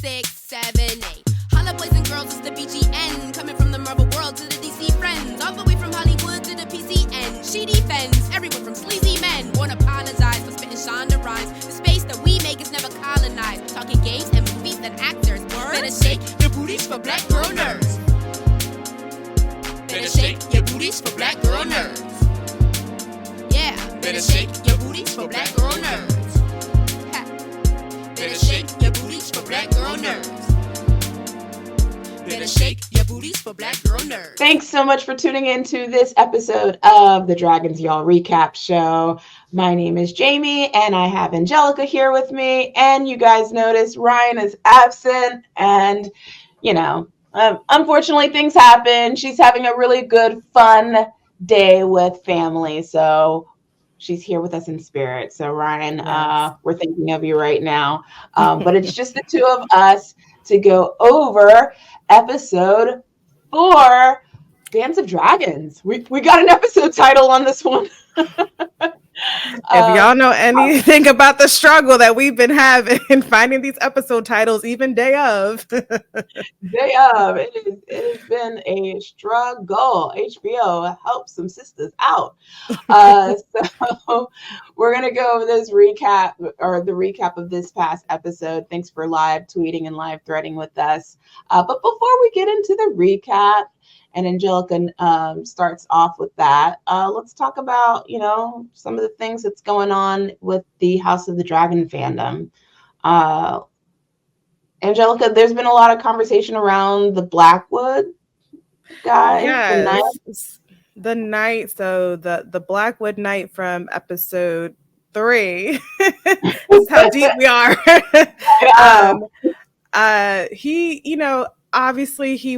6, 7, 8. Holla boys and girls, it's the BGN. Coming from the Marvel world to the DC friends. All the way from Hollywood to the PCN. She defends everyone from sleazy men. Won't apologize for spitting Shonda rhymes. The space that we make is never colonized. We're talking games and movies and actors. Better shake your booties for black girl nerds. Better shake your booties for black girl nerds. Yeah, better shake your booties for black girl nerds. Better shake your booties for black girl nerds. Better shake your booties for black girl nerds. Thanks so much for tuning in to this episode of the Dragons Y'all Recap Show. My name is Jamie, and I have Angelica here with me. And you guys notice Ryanne is absent, and, you know, unfortunately things happen. She's having a really good, fun day with family, so she's here with us in spirit. So Ryanne, yes. We're thinking of you right now. But it's just the two of us to go over episode 4, Dance of Dragons. We got an episode title on this one. If y'all know anything about the struggle that we've been having in finding these episode titles, even day of. It has been a struggle. HBO, help some sisters out. So we're going to go over this recap, or the recap of this past episode. Thanks for live tweeting and live threading with us. But before we get into the recap, and Angelica starts off with that, let's talk about, you know, some of the things that's going on with the House of the Dragon fandom. Angelica, there's been a lot of conversation around the Blackwood guy. Yes, the knight. So the Blackwood knight from episode 3. That's how deep we are. He, you know, obviously he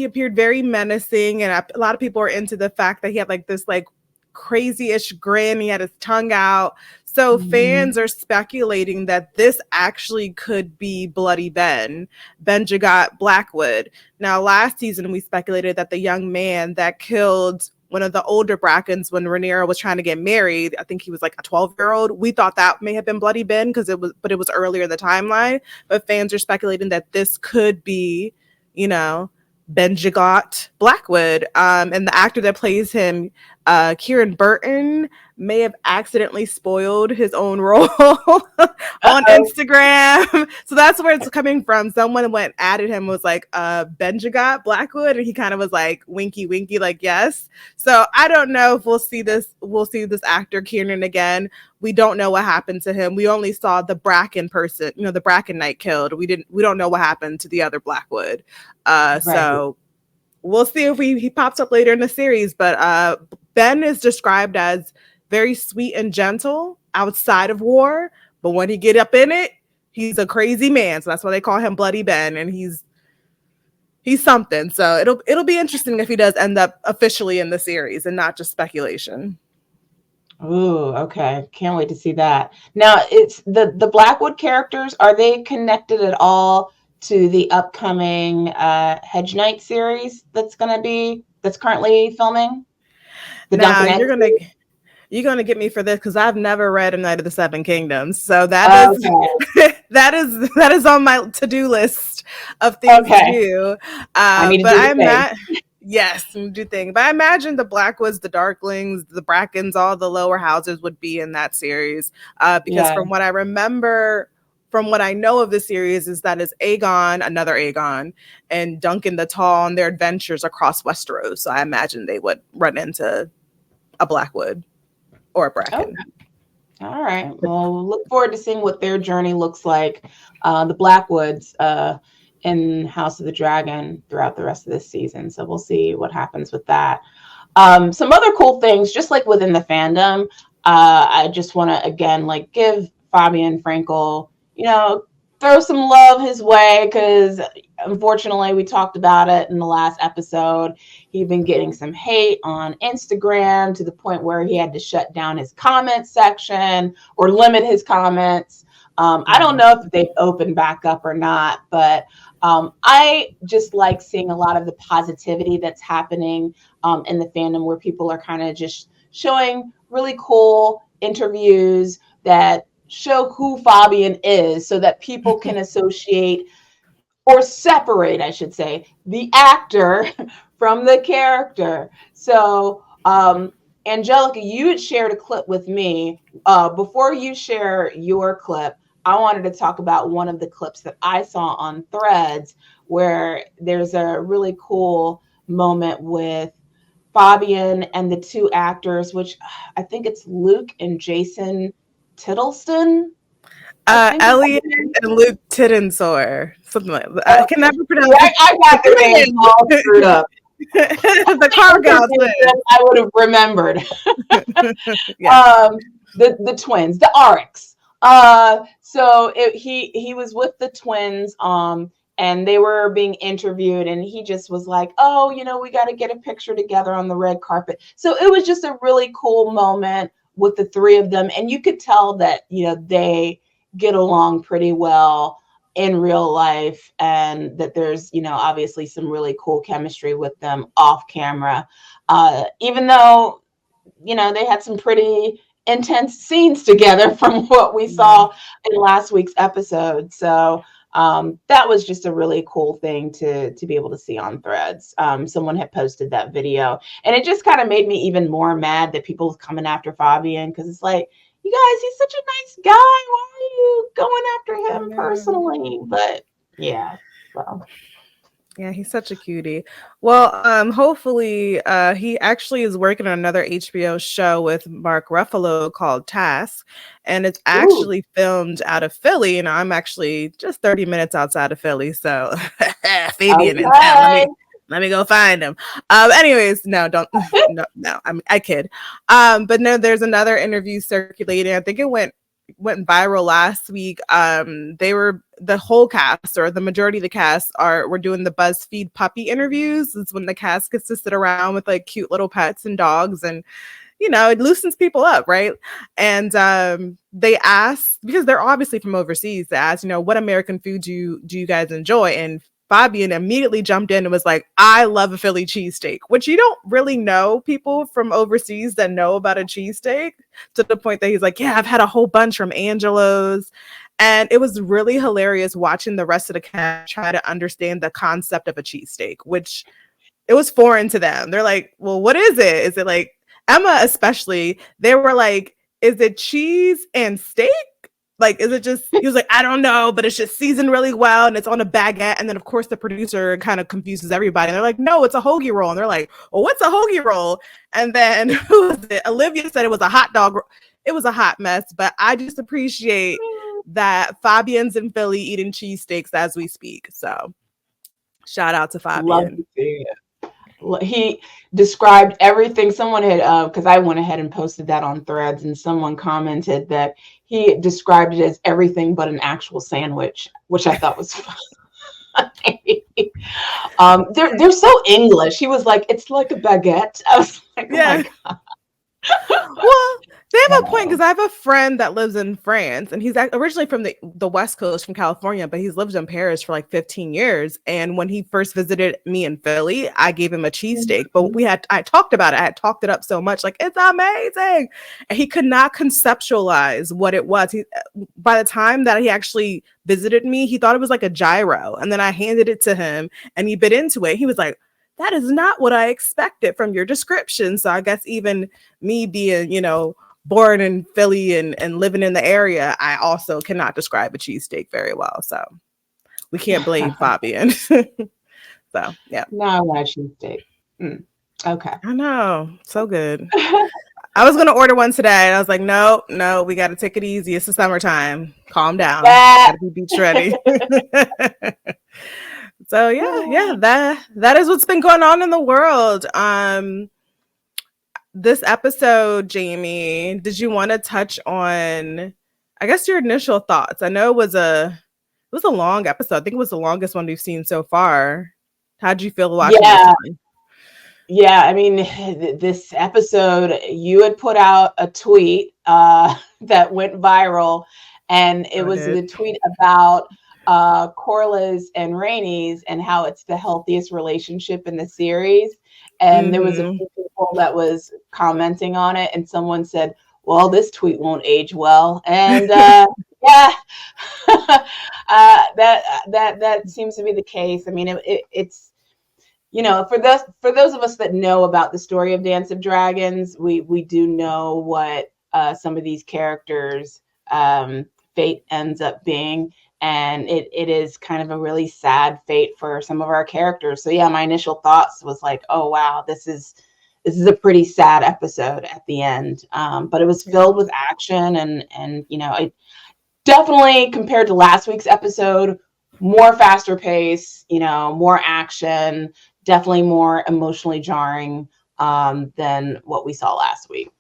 appeared very menacing, and a lot of people are into the fact that he had like this like crazy-ish grin. He had his tongue out. So fans are speculating that this actually could be Bloody Benjagot Blackwood. Now, last season we speculated that the young man that killed one of the older Brackens when Rhaenyra was trying to get married, I think he was like a 12-year-old. We thought that may have been Bloody Ben but it was earlier in the timeline. But fans are speculating that this could be, you know, Benjagot Blackwood. And the actor that plays him, Kieran Burton, may have accidentally spoiled his own role on Instagram. So that's where it's coming from. Someone went added him, was like, Benjagot Blackwood, and he kind of was like winky like yes. So I don't know if we'll see this actor Kieran again. We don't know what happened to him. We only saw the Bracken person, you know, the Bracken knight killed. We don't know what happened to the other Blackwood. Right. So we'll see if he pops up later in the series. But Ben is described as very sweet and gentle outside of war, but when he get up in it, he's a crazy man. So that's why they call him Bloody Ben, and he's something. So it'll be interesting if he does end up officially in the series and not just speculation. Ooh, okay. Can't wait to see that. Now, it's the Blackwood characters, are they connected at all to the upcoming Hedge Knight series that's currently filming? Now, you're gonna get me for this because I've never read A Knight of the Seven Kingdoms, so that is okay. that is on my to-do list of things to do. Yes, do things. But I imagine the Blackwoods, the Darklings, the Brackens, all the lower houses would be in that series. Because from what I remember, from what I know of the series, is that it's Aegon, another Aegon, and Duncan the Tall on their adventures across Westeros. So I imagine they would run into a Blackwood or a Bracken. Okay. All right. Well, look forward to seeing what their journey looks like. The Blackwoods in House of the Dragon throughout the rest of this season. So we'll see what happens with that. Some other cool things, just like within the fandom, I just want to, again, like give Fabian Frankel, you know, throw some love his way, because unfortunately we talked about it in the last episode. He'd been getting some hate on Instagram to the point where he had to shut down his comment section or limit his comments. I don't know if they've opened back up or not, but I just like seeing a lot of the positivity that's happening in the fandom, where people are kind of just showing really cool interviews that show who Fabian is, so that people can associate or separate, I should say, the actor from the character. So, Angelica, you had shared a clip with me. Before you share your clip, I wanted to talk about one of the clips that I saw on Threads, where there's a really cool moment with Fabian and the two actors, which I think it's Luke and Jason Tittleson. Elliot and Luke Tittensor, something like that. I can never pronounce it. I got their names all screwed up. The Cargill twins. I would have remembered. The twins, the Arcs. So he was with the twins, and they were being interviewed, and he just was like, "Oh, we got to get a picture together on the red carpet." So it was just a really cool moment with the three of them, and you could tell that they get along pretty well in real life, and that there's obviously some really cool chemistry with them off camera, even though they had some pretty intense scenes together from what we saw in last week's episode. So that was just a really cool thing to be able to see on Threads. Someone had posted that video, and it just kind of made me even more mad that people was coming after Fabian, because it's like, you guys, he's such a nice guy. Why are you going after him personally? But yeah, well. Yeah, he's such a cutie. Well, hopefully he actually is working on another HBO show with Mark Ruffalo called Task, and it's actually filmed out of Philly, and I'm actually just 30 minutes outside of Philly, so Fabian in town. Let me go find him. Anyways, no, I kid. But no, there's another interview circulating. I think it went viral last week. The whole cast, or the majority of the cast, were doing the BuzzFeed puppy interviews. It's when the cast gets to sit around with like cute little pets and dogs, and it loosens people up, right? And they asked, because they're obviously from overseas, they asked, what American food do you guys enjoy? And Fabian immediately jumped in and was like, I love a Philly cheesesteak, which you don't really know people from overseas that know about a cheesesteak, to the point that he's like, yeah, I've had a whole bunch from Angelo's. And it was really hilarious watching the rest of the cast try to understand the concept of a cheesesteak, which it was foreign to them. They're like, well, what is it? Is it like, Emma especially, they were like, is it cheese and steak? Like, is it just, he was like, I don't know, but it's just seasoned really well, and it's on a baguette. And then, of course, the producer kind of confuses everybody. And they're like, no, it's a hoagie roll. And they're like, well, what's a hoagie roll? And then, who was it? Olivia said it was a hot dog. It was a hot mess. But I just appreciate that Fabian's in Philly eating cheesesteaks as we speak. So, shout out to Fabian. Love to see it. He described everything. Someone had, because I went ahead and posted that on Threads, and someone commented that he described it as everything but an actual sandwich, which I thought was funny. They're so English. He was like, it's like a baguette. I was like, yeah. Oh my God. Well, they have a point, because I have a friend that lives in France, and he's originally from the West Coast, from California, but he's lived in Paris for like 15 years. And when he first visited me in Philly, I gave him a cheesesteak, but I talked about it. I had talked it up so much, like, it's amazing. And he could not conceptualize what it was. By the time that he actually visited me, he thought it was like a gyro. And then I handed it to him, and he bit into it. He was like, that is not what I expected from your description. So I guess even me being, born in Philly and living in the area, I also cannot describe a cheesesteak very well. So we can't blame Fabian. So, yeah. No, I want a cheesesteak. Okay. I know. So good. I was going to order one today, and I was like, no, we got to take it easy. It's the summertime. Calm down. Gotta be beach ready. So yeah, that is what's been going on in the world. This episode, Jamie, did you want to touch on, I guess, your initial thoughts? I know it was a long episode. I think it was the longest one we've seen so far. How'd you feel watching this one? Yeah, I mean, this episode, you had put out a tweet that went viral, and it was the tweet about Corliss and Rhaenys and how it's the healthiest relationship in the series. And there was a few people that was commenting on it, and someone said, well, this tweet won't age well. And Yeah. That seems to be the case. I mean, it's, for those of us that know about the story of Dance of Dragons, we do know what some of these characters' fate ends up being, and it is kind of a really sad fate for some of our characters. So yeah, my initial thoughts was like, oh wow, this is a pretty sad episode at the end, but it was filled with action, and it definitely, compared to last week's episode, more faster pace, more action, definitely more emotionally jarring than what we saw last week.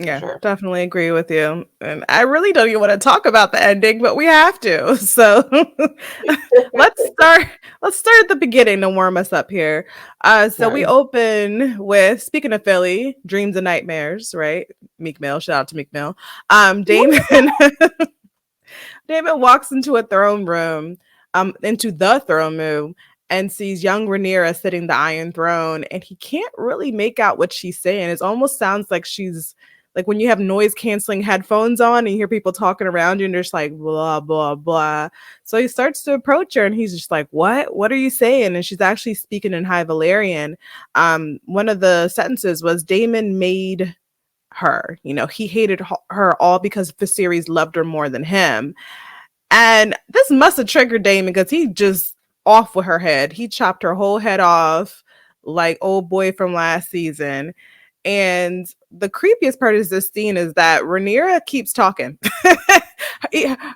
Yeah, Sure. definitely agree with you. And I really don't even want to talk about the ending, but we have to. So let's start at the beginning to warm us up here. So we open with, speaking of Philly, dreams and nightmares, right? Meek Mill, shout out to Meek Mill. Damon Damon walks into into the throne room, and sees young Rhaenyra sitting the Iron Throne, and he can't really make out what she's saying. It almost sounds like she's like when you have noise canceling headphones on and you hear people talking around you and they're just like blah blah blah. So he starts to approach her and he's just like, What are you saying? And she's actually speaking in High Valyrian. One of the sentences was, Damon made her, he hated her all because Viserys loved her more than him. And this must have triggered Damon because he just off with her head. He chopped her whole head off like old boy from last season. And the creepiest part of this scene is that Rhaenyra keeps talking.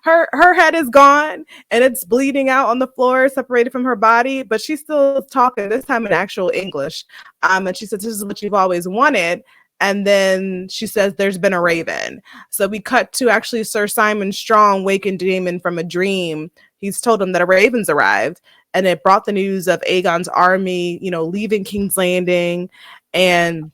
her head is gone and it's bleeding out on the floor, separated from her body, but she's still talking, this time in actual English. And she says, this is what you've always wanted. And then she says, there's been a raven. So we cut to actually Sir Simon Strong waking Damon from a dream. He's told him that a raven's arrived, and it brought the news of Aegon's army, leaving King's Landing. And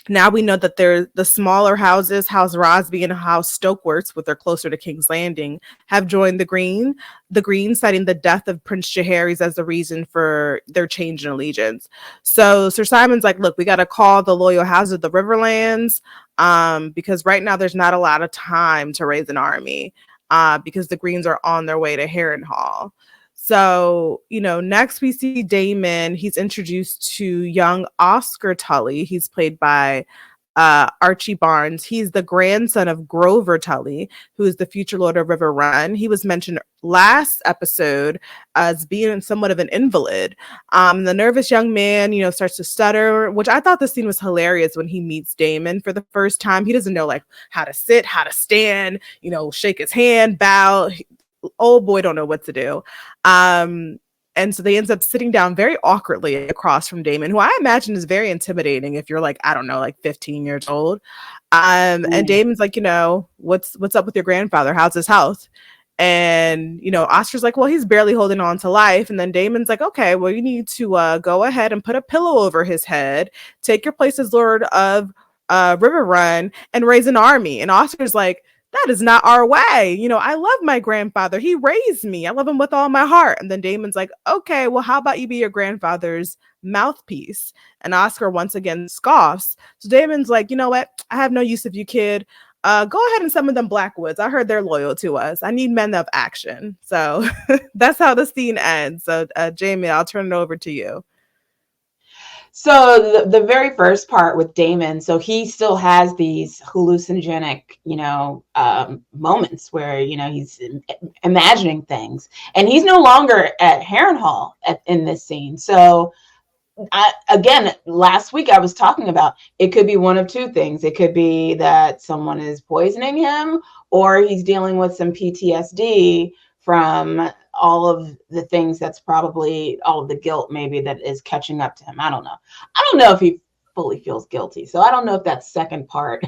now we know that they're the smaller houses, House Rosby and House Stokeworths, which are closer to King's Landing, have joined the Green. The Green, citing the death of Prince Jaehaerys as the reason for their change in allegiance. So Sir Simon's like, look, we got to call the loyal houses of the Riverlands, because right now there's not a lot of time to raise an army, because the Greens are on their way to Harrenhal. So, next we see Damon. He's introduced to young Oscar Tully. He's played by Archie Barnes. He's the grandson of Grover Tully, who is the future Lord of River Run. He was mentioned last episode as being somewhat of an invalid. The nervous young man, starts to stutter, which I thought this scene was hilarious when he meets Damon for the first time. He doesn't know like how to sit, how to stand, shake his hand, bow. Old boy don't know what to do. And so they ends up sitting down very awkwardly across from Damon, who I imagine is very intimidating if you're like, I don't know, like 15 years old. And Damon's like, what's up with your grandfather? How's his health? And, Oscar's like, well, he's barely holding on to life. And then Damon's like, okay, well, you need to go ahead and put a pillow over his head, take your place as Lord of River Run, and raise an army. And Oscar's like, that is not our way. I love my grandfather. He raised me. I love him with all my heart. And then Damon's like, okay, well, how about you be your grandfather's mouthpiece? And Oscar once again scoffs. So Damon's like, you know what? I have no use of you, kid. Go ahead and summon them Blackwoods. I heard they're loyal to us. I need men of action. So that's how the scene ends. So Jamie, I'll turn it over to you. So the very first part with Damon, so he still has these hallucinogenic, moments where, he's imagining things, and he's no longer at Harrenhal in this scene. So again, last week I was talking about, it could be one of two things. It could be that someone is poisoning him, or he's dealing with some PTSD from all of the things, that's probably all of the guilt maybe that is catching up to him. I don't know if he fully feels guilty. So I don't know if that second part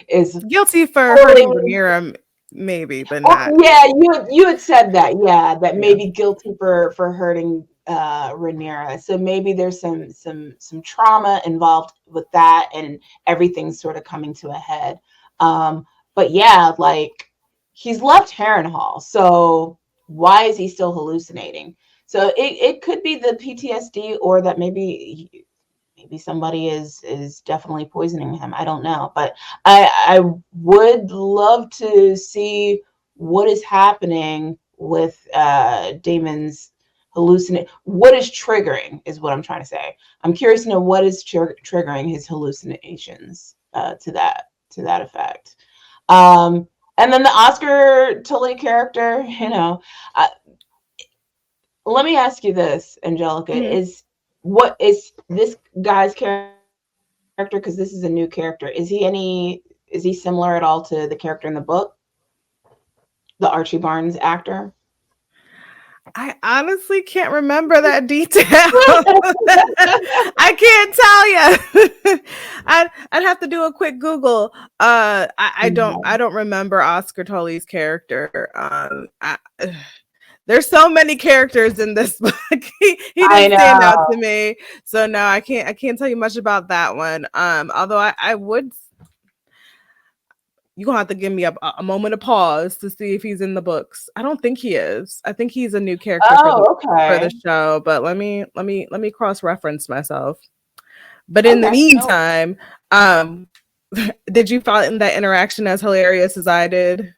is guilty for hurting Rhaenyra, maybe, but not. Yeah, you had said that. Yeah, that maybe guilty for hurting Rhaenyra. So maybe there's some trauma involved with that, and everything's sort of coming to a head. But yeah, like, he's left Harrenhal, so why is he still hallucinating? So it could be the PTSD, or that maybe somebody is definitely poisoning him. I don't know, but I would love to see what is happening with Damon's hallucinate. What is triggering is what I'm trying to say. I'm curious to know what is triggering his hallucinations to that effect. And then the Oscar Tully character, let me ask you this, Angelica, is what is this guy's character? Because this is a new character. Is he similar at all to the character in the book? The Archie Barnes actor? I honestly can't remember that detail. I can't tell you. I'd have to do a quick Google. I don't remember Oscar Tully's character. There's so many characters in this book. he didn't stand out to me. So no, I can't tell you much about that one. Although I would. You're gonna have to give me a moment of pause to see if he's in the books. I don't think he is. I think he's a new character for the show. But let me cross-reference myself. But in the meantime, did you find that interaction as hilarious as I did?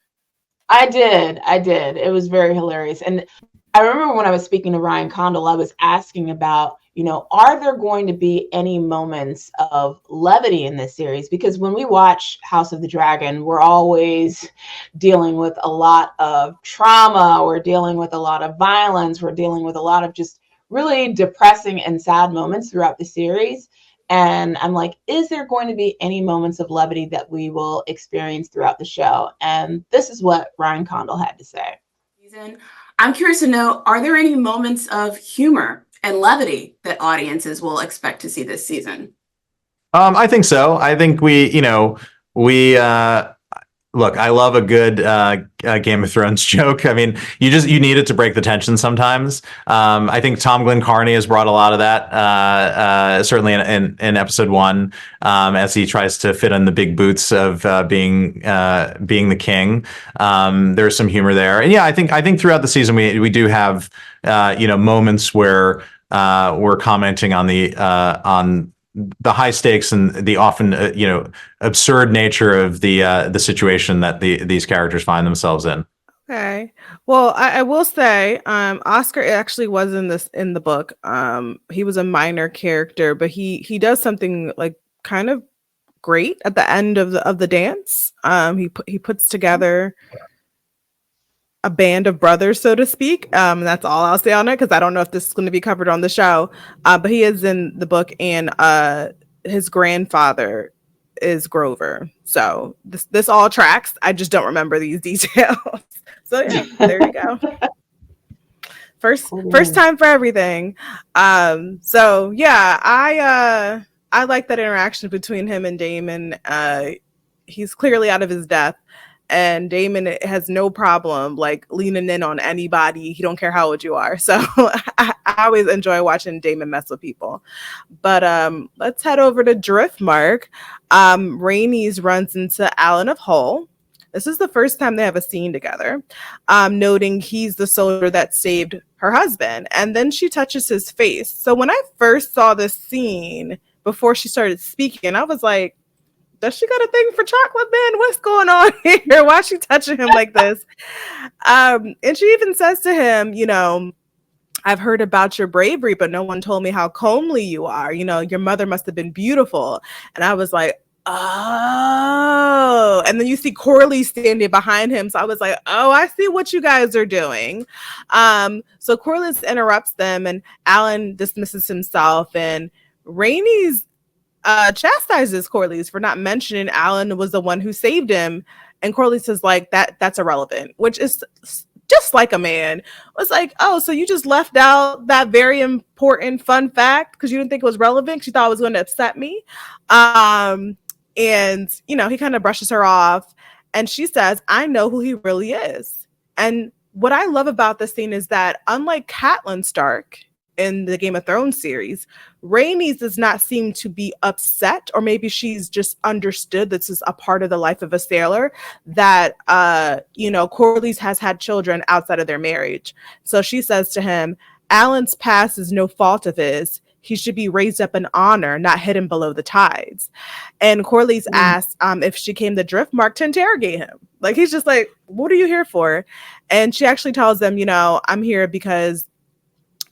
I did. It was very hilarious. And I remember when I was speaking to Ryan Condal, I was asking about, are there going to be any moments of levity in this series? Because when we watch House of the Dragon, we're always dealing with a lot of trauma. We're dealing with a lot of violence. We're dealing with a lot of just really depressing and sad moments throughout the series. And I'm like, is there going to be any moments of levity that we will experience throughout the show? And this is what Ryan Condal had to say. I'm curious to know, are there any moments of humor and levity that audiences will expect to see this season? I think so. I think look, I love a good Game of Thrones joke. I mean, you need it to break the tension sometimes. I think Tom Glenn Carney has brought a lot of that, certainly in episode 1, as he tries to fit on the big boots of being the king. There's some humor there, and yeah, I think throughout the season we do have moments where we're commenting on the high stakes and the often absurd nature of the situation that these characters find themselves in. Okay. Well, I will say Oscar actually was in the book. He was a minor character, but he does something like kind of great at the end of the dance. He puts together a band of brothers, so to speak. That's all I'll say on it, because I don't know if this is going to be covered on the show. But he is in the book, and his grandfather is Grover. So this all tracks. I just don't remember these details. So yeah, there you go. First time for everything. So yeah, I like that interaction between him and Damon. He's clearly out of his depth. And Damon has no problem like leaning in on anybody. He don't care how old you are. So I always enjoy watching Damon mess with people. But let's head over to Driftmark. Rhaenys runs into Alan of Hull. This is the first time they have a scene together, noting he's the soldier that saved her husband. And then she touches his face. So when I first saw this scene before she started speaking, I was like, does she got a thing for chocolate, man? What's going on here? Why is she touching him like this? And she even says to him, I've heard about your bravery, but no one told me how comely you are. Your mother must have been beautiful. And I was like, oh. And then you see Corley standing behind him. So I was like, oh, I see what you guys are doing. So Corley interrupts them, and Alan dismisses himself, and Rhaenys chastises Corlys for not mentioning Alan was the one who saved him, and Corlys says like that's irrelevant, which is just like a man. It was like, oh, so you just left out that very important fun fact because you didn't think it was relevant, because you thought it was going to upset me. And he kind of brushes her off, and she says, I know who he really is. And what I love about this scene is that, unlike Catelyn Stark in the Game of Thrones series, Rhaenys does not seem to be upset, or maybe she's just understood this is a part of the life of a sailor, that Corlys has had children outside of their marriage. So she says to him, Alan's past is no fault of his. He should be raised up in honor, not hidden below the tides. And Corlys asks if she came to Driftmark to interrogate him, Like, he's just like, what are you here for? And she actually tells them, I'm here because,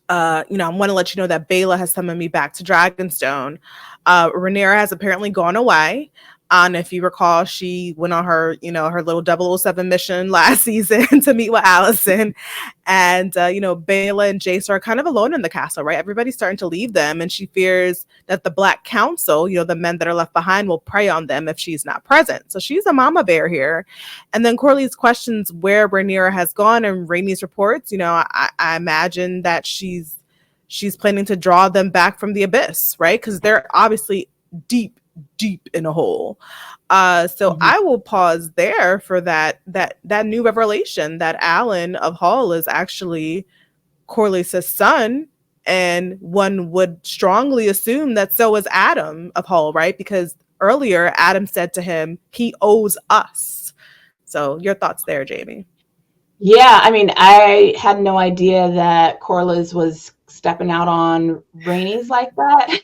I want to let you know that Bela has summoned me back to Dragonstone. Rhaenyra has apparently gone away. And if you recall, she went on her, her little 007 mission last season to meet with Alicent. And, Bela and Jace are kind of alone in the castle, right? Everybody's starting to leave them. And she fears that the Black Council, the men that are left behind, will prey on them if she's not present. So she's a mama bear here. And then Corlys questions where Rhaenyra has gone, and Rhaenys reports, I imagine that she's planning to draw them back from the abyss, right? Because they're obviously deep in a hole. So I will pause there for that new revelation that Alan of Hall is actually Corlys' son, and one would strongly assume that so is Adam of Hall, right? Because earlier Adam said to him, he owes us. So your thoughts there, Jamie? Yeah, I mean, I had no idea that Corlys was stepping out on Rhaenys like that.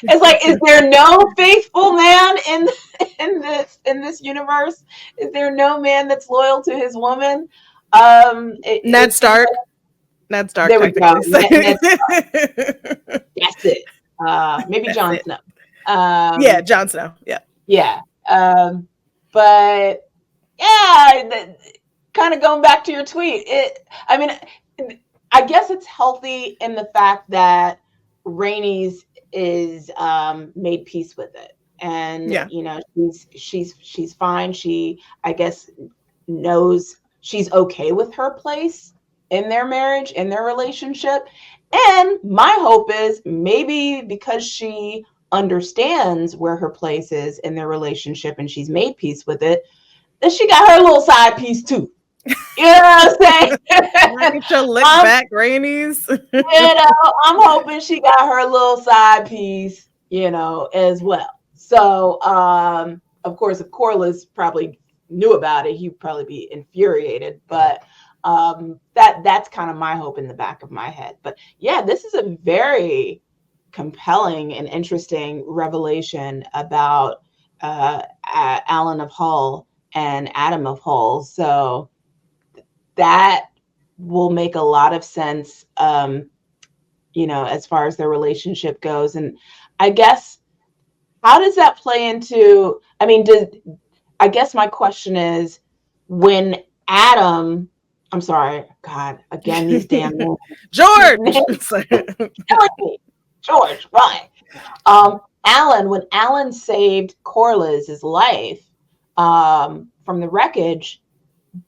It's like, is there no faithful man in this universe? Is there no man that's loyal to his woman? Ned Stark. Ned Stark. There we go. Ned Stark. That's it. Maybe Jon Snow. Yeah, Jon Snow. Yeah. Yeah. But yeah, kind of going back to your tweet. I guess it's healthy in the fact that Rhaenys is made peace with it, and she's fine. She, I guess, knows she's okay with her place in their marriage, in their relationship. And my hope is maybe because she understands where her place is in their relationship and she's made peace with it, that she got her little side piece too. You know what I'm saying? She'll lick back Rhaenys. I'm hoping she got her little side piece, as well. So, of course, if Corlys probably knew about it, he'd probably be infuriated. But that's kind of my hope in the back of my head. But yeah, this is a very compelling and interesting revelation about Alan of Hull and Adam of Hull. So that will make a lot of sense, as far as their relationship goes. And I guess, how does that play into, I guess my question is, when Adam, I'm sorry, God, again, these damn names. George, right. Alan, when Alan saved Corlys' life from the wreckage,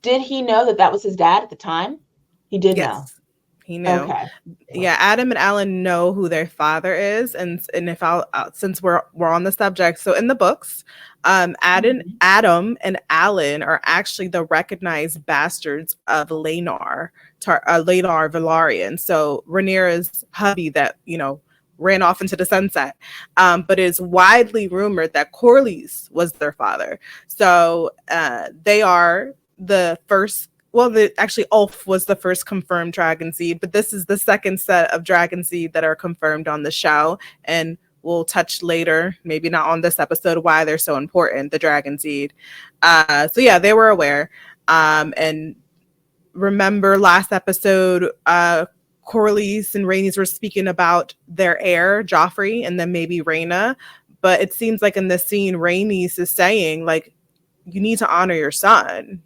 did he know that was his dad at the time? He did know. He knew. Okay. Yeah, Adam and Alan know who their father is, and if since we're on the subject, so in the books, Adam and Alan are actually the recognized bastards of Laenor Velaryon. So Rhaenyra's hubby that ran off into the sunset, but it's widely rumored that Corlys was their father. So they are the first. Well, actually, Ulf was the first confirmed dragon seed, but this is the second set of dragon seed that are confirmed on the show, and we'll touch later, maybe not on this episode, why they're so important, the dragon seed. So yeah, they were aware. And remember last episode, Corlys and Rhaenys were speaking about their heir, Joffrey, and then maybe Rhaena. But it seems like in this scene, Rhaenys is saying, like, you need to honor your son,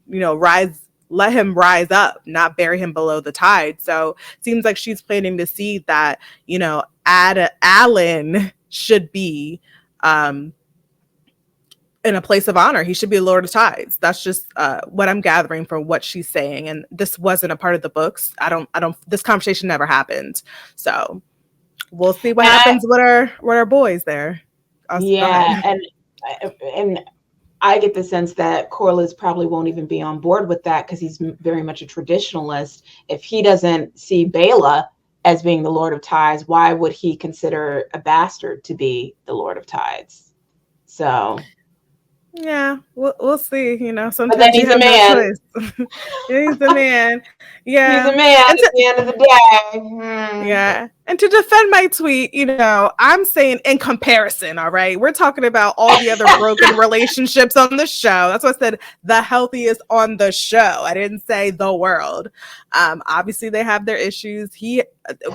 let him rise up, not bury him below the tide. So it seems like she's planting the seed that, Alan should be in a place of honor. He should be a Lord of Tides. That's just what I'm gathering from what she's saying. And this wasn't a part of the books. This conversation never happened. So we'll see what happens with our boys there. Yeah. And I get the sense that Corlys probably won't even be on board with that, because he's very much a traditionalist. If he doesn't see Bela as being the Lord of Tides, why would he consider a bastard to be the Lord of Tides? So, Yeah, we'll see. You know, But then sometimes you he's a have no man. choice. He's a man. He's Yeah. a man And at the end of the day. yeah. And to defend my tweet, you know, I'm saying in comparison, all right? We're talking about all the other broken relationships on the show. That's why I said the healthiest on the show. I didn't say the world. Obviously they have their issues.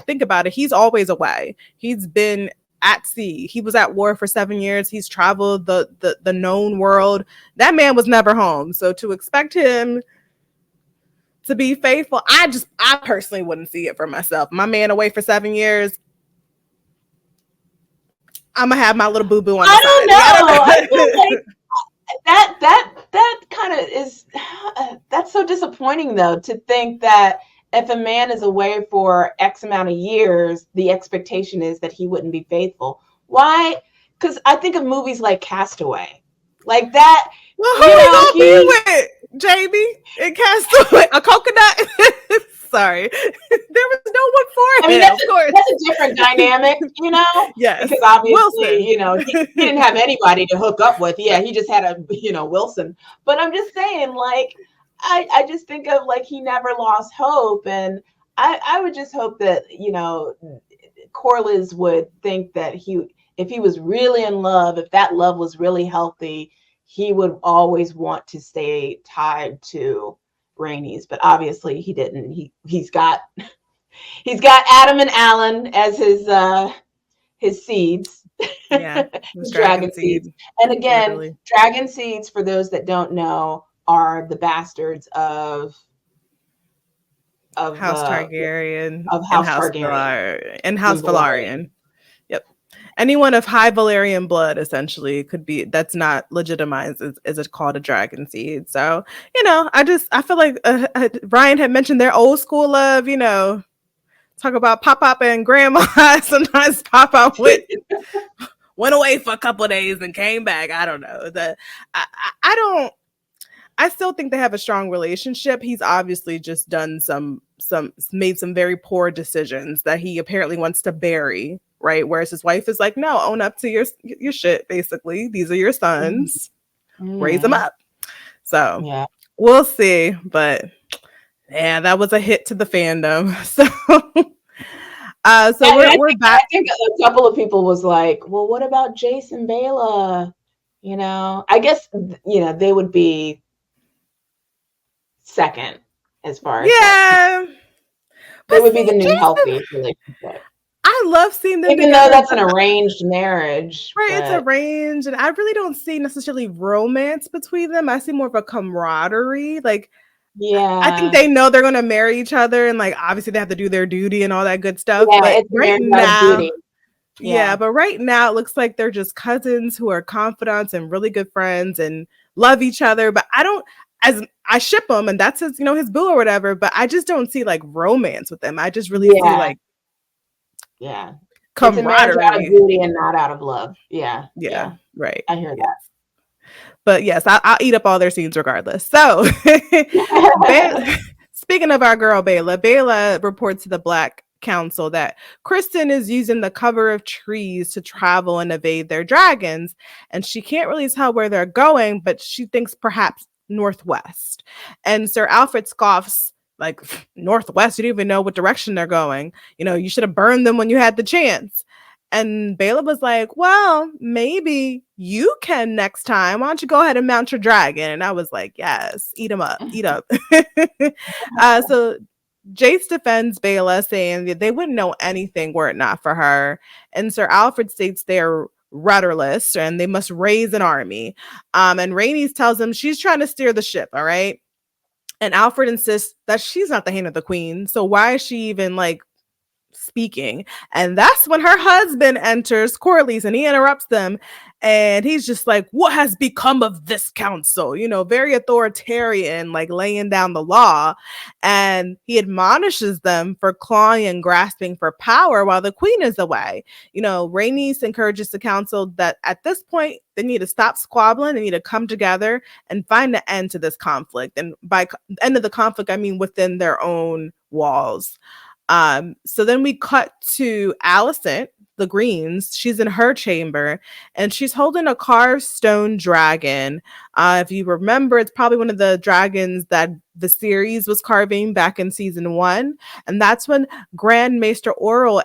Think about it, he's always away. He's been at sea. He was at war for 7 years. He's traveled the known world. That man was never home. So to expect him to be faithful, I personally wouldn't see it for myself. My man away for 7 years, I'm gonna have my little boo boo on the I side. don't know. I feel like that kind of is that's so disappointing though, to think that if a man is away for X amount of years, the expectation is that he wouldn't be faithful. Why? Because I think of movies like Castaway, like that. Well, who you gonna be with, Jamie? And Castaway, a coconut? Sorry, there was no one for him. I mean, that's a different dynamic, you know? Yes. Because obviously, Wilson. you know, he didn't have anybody to hook up with. Yeah, he just had Wilson. But I'm just saying, like, I just think of, like, he never lost hope. And I would just hope that, you know, Corliss would think that if he was really in love, if that love was really healthy, he would always want to stay tied to Rhaenys, but obviously he didn't. He's got Adam and Alan as his seeds. Yeah, dragon seeds. And again, literally. Dragon seeds, for those that don't know, are the bastards of House Targaryen, of House Targaryen, and House Velaryon. Yep. Anyone of high Valyrian blood essentially could be, that's not legitimized is it called a dragon seed. So, you know, I feel like Ryan had mentioned their old school love, you know, talk about Pop and Grandma. Sometimes Pop went away for a couple of days and came back. I don't know. I still think they have a strong relationship. He's obviously just done made some very poor decisions that he apparently wants to bury, right? Whereas his wife is like, no, own up to your shit, basically. These are your sons. Mm-hmm. Raise them up. So yeah, we'll see. But yeah, that was a hit to the fandom. So we're back. I think a couple of people was like, well, what about Jace and Bela? You know, I guess, you know, they would be second as far as they would be the new healthy relationship. I love seeing them even though that's an arranged marriage, right? It's arranged, and I really don't see necessarily romance between them. I see more of a camaraderie. Like, yeah, I think they know they're going to marry each other, and like obviously they have to do their duty and all that good stuff. Yeah, but it's right now, yeah, but right now it looks like they're just cousins who are confidants and really good friends and love each other. But I ship them, and that's his, you know, his boo or whatever. But I just don't see like romance with them. I just really see like camaraderie, out of duty and not out of love. Yeah, right. I hear that. But yes, I'll eat up all their scenes regardless. So, speaking of our girl Bela reports to the Black Council that Kristen is using the cover of trees to travel and evade their dragons, and she can't really tell where they're going, but she thinks perhaps northwest. And Sir Alfred scoffs, like, northwest? You don't even know what direction they're going. You know, you should have burned them when you had the chance. And Bela was like, well, maybe you can next time. Why don't you go ahead and mount your dragon? And I was like, yes, eat him up, eat up. So Jace defends Bela, saying that they wouldn't know anything were it not for her. And Sir Alfred states they're rudderless and they must raise an army. And Rhaenys tells him she's trying to steer the ship, all right? And Alfred insists that she's not the hand of the queen. So why is she even like speaking? And that's when her husband enters, Corlys, and he interrupts them. And he's just like, what has become of this council? You know, very authoritarian, like laying down the law. And he admonishes them for clawing and grasping for power while the queen is away. You know, Rhaenys encourages the council that at this point, they need to stop squabbling. They need to come together and find an end to this conflict. And by end of the conflict, I mean within their own walls. So then we cut to Alicent the Greens. She's in her chamber, and she's holding a carved stone dragon. If you remember, it's probably one of the dragons that the series was carving back in season 1, and that's when Grand Maester Orwell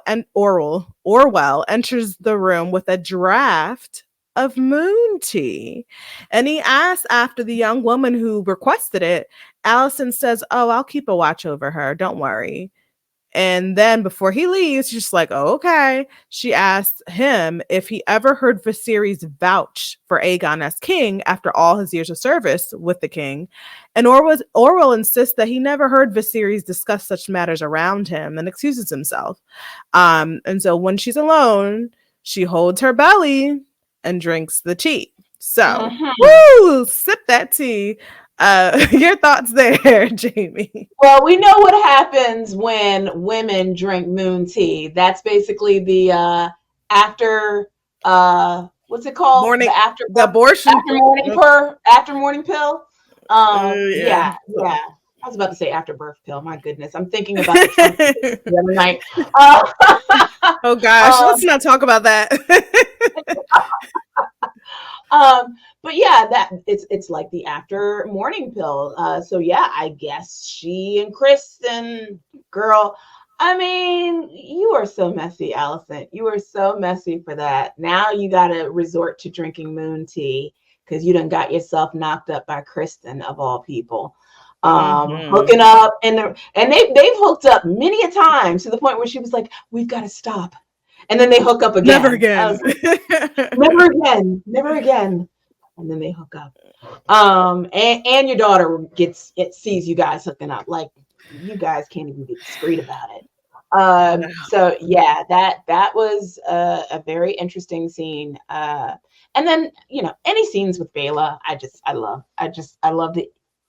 enters the room with a draft of moon tea, and he asks after the young woman who requested it. Allison says, "Oh, I'll keep a watch over her. Don't worry." And then before he leaves, she's just like, "Oh, okay." She asks him if he ever heard Viserys vouch for Aegon as king after all his years of service with the king. And Orwell insists that he never heard Viserys discuss such matters around him and excuses himself. And so when she's alone, she holds her belly and drinks the tea. So, woo, sip that tea. Your thoughts there, Jamie? Well, we know what happens when women drink moon tea. That's basically the after what's it called? Morning, the abortion after morning pill. Yeah. I was about to say after birth pill. My goodness, I'm thinking about the Trump the other night. Oh gosh, let's not talk about that. But yeah, that it's like the after morning pill. So yeah, I guess she and Kristen, girl. I mean, you are so messy, Allison. You are so messy for that. Now you got to resort to drinking moon tea because you done got yourself knocked up by Kristen of all people. Hooking up, and they've hooked up many a time to the point where she was like, "We've got to stop," and then they hook up again. Never again. Never again. And then they hook up. And your daughter sees you guys hooking up. Like, you guys can't even be discreet about it. So yeah, that was a very interesting scene. And then, any scenes with Bela, I love to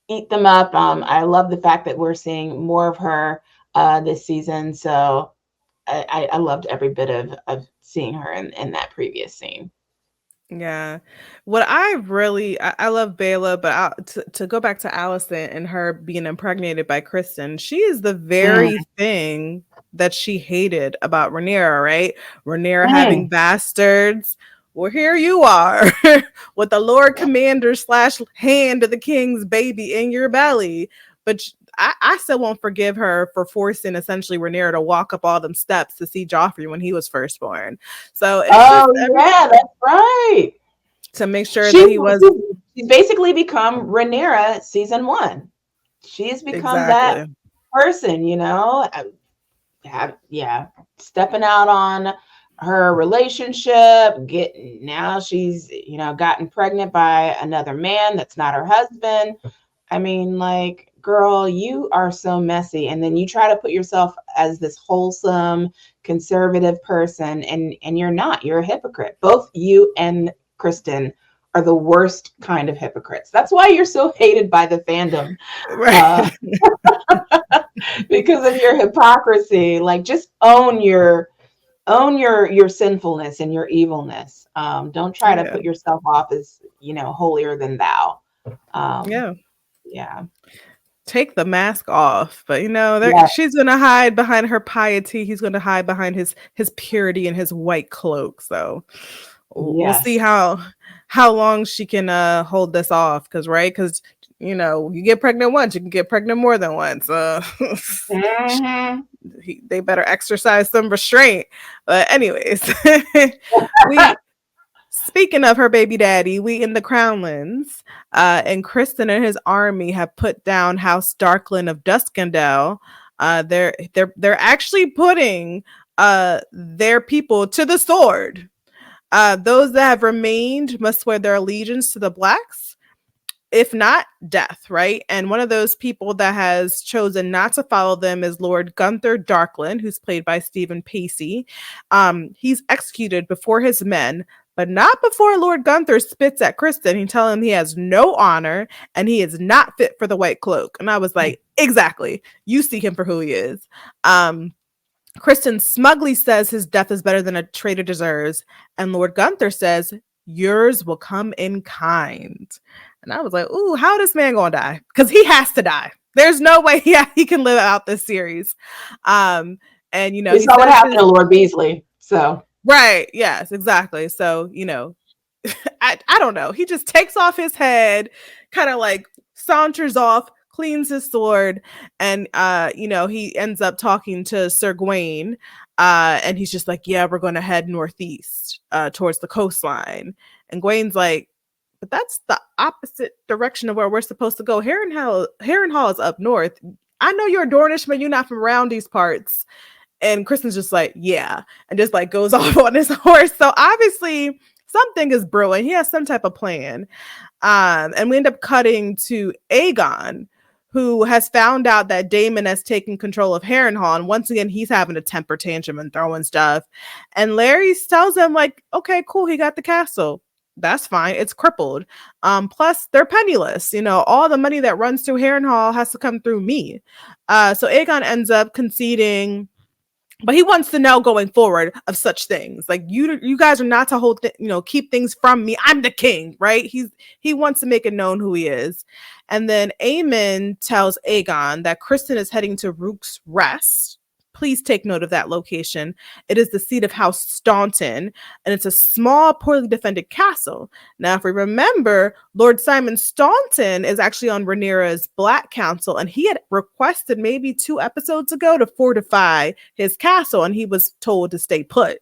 eat them up. I love the fact that we're seeing more of her this season. So I loved every bit of seeing her in that previous scene. Yeah. What I love Bela, but to go back to Allison and her being impregnated by Kristen, she is the very thing that she hated about Rhaenyra, right? Rhaenyra having bastards. Well, here you are with the Lord Commander / hand of the king's baby in your belly. But I still won't forgive her for forcing essentially Rhaenyra to walk up all them steps to see Joffrey when he was first born. So that's right. To make sure that he was. She's basically become Rhaenyra season 1. She's become that person, stepping out on her relationship. Now she's gotten pregnant by another man that's not her husband. I mean, like, girl, you are so messy. And then you try to put yourself as this wholesome, conservative person, and you're not. You're a hypocrite. Both you and Kristen are the worst kind of hypocrites. That's why you're so hated by the fandom. Right. Because of your hypocrisy. Like, just own your sinfulness and your evilness. Don't try to put yourself off as, holier than thou. Yeah. Take the mask off, but she's gonna hide behind her piety. He's gonna hide behind his purity and his white cloak. So we'll see how long she can hold this off. Because you get pregnant once, you can get pregnant more than once. They better exercise some restraint. But anyways, speaking of her baby daddy, we in the Crownlands, and Kristen and his army have put down House Darkland of Duskendale. They're actually putting their people to the sword. Those that have remained must swear their allegiance to the Blacks, if not death, right? And one of those people that has chosen not to follow them is Lord Gunther Darkland, who's played by Stephen Pacey. He's executed before his men, but not before Lord Gunther spits at Kristen. He tells him he has no honor and he is not fit for the white cloak. And I was like, exactly. You see him for who he is. Kristen smugly says his death is better than a traitor deserves. And Lord Gunther says, yours will come in kind. And I was like, ooh, how this man gonna die? Because he has to die. There's no way he can live out this series. And we saw what happened to Lord Beasley. So Right. Yes, exactly. So, I don't know. He just takes off his head, kind of like saunters off, cleans his sword, and he ends up talking to Sir Gawain. And he's just like, yeah, we're gonna head northeast, towards the coastline. And Gawain's like, but that's the opposite direction of where we're supposed to go. Harrenhal is up north. I know you're a Dornish, but you're not from around these parts. And Kristen's just like, yeah, and just like goes off on his horse. So obviously something is brewing. He has some type of plan. And we end up cutting to Aegon, who has found out that Damon has taken control of Harrenhal. And once again, he's having a temper tantrum and throwing stuff. And Larry tells him, like, okay, cool, he got the castle. That's fine. It's crippled. Plus, they're penniless. All the money that runs through Harrenhal has to come through me. So Aegon ends up conceding, but he wants to know going forward of such things. Like, you guys are not to hold, keep things from me. I'm the king, right? He wants to make it known who he is. And then Aemon tells Aegon that Kristen is heading to Rook's Rest. Please take note of that location. It is the seat of House Staunton, and it's a small, poorly defended castle. Now, if we remember, Lord Simon Staunton is actually on Rhaenyra's Black Council, and he had requested maybe 2 episodes ago to fortify his castle, and he was told to stay put.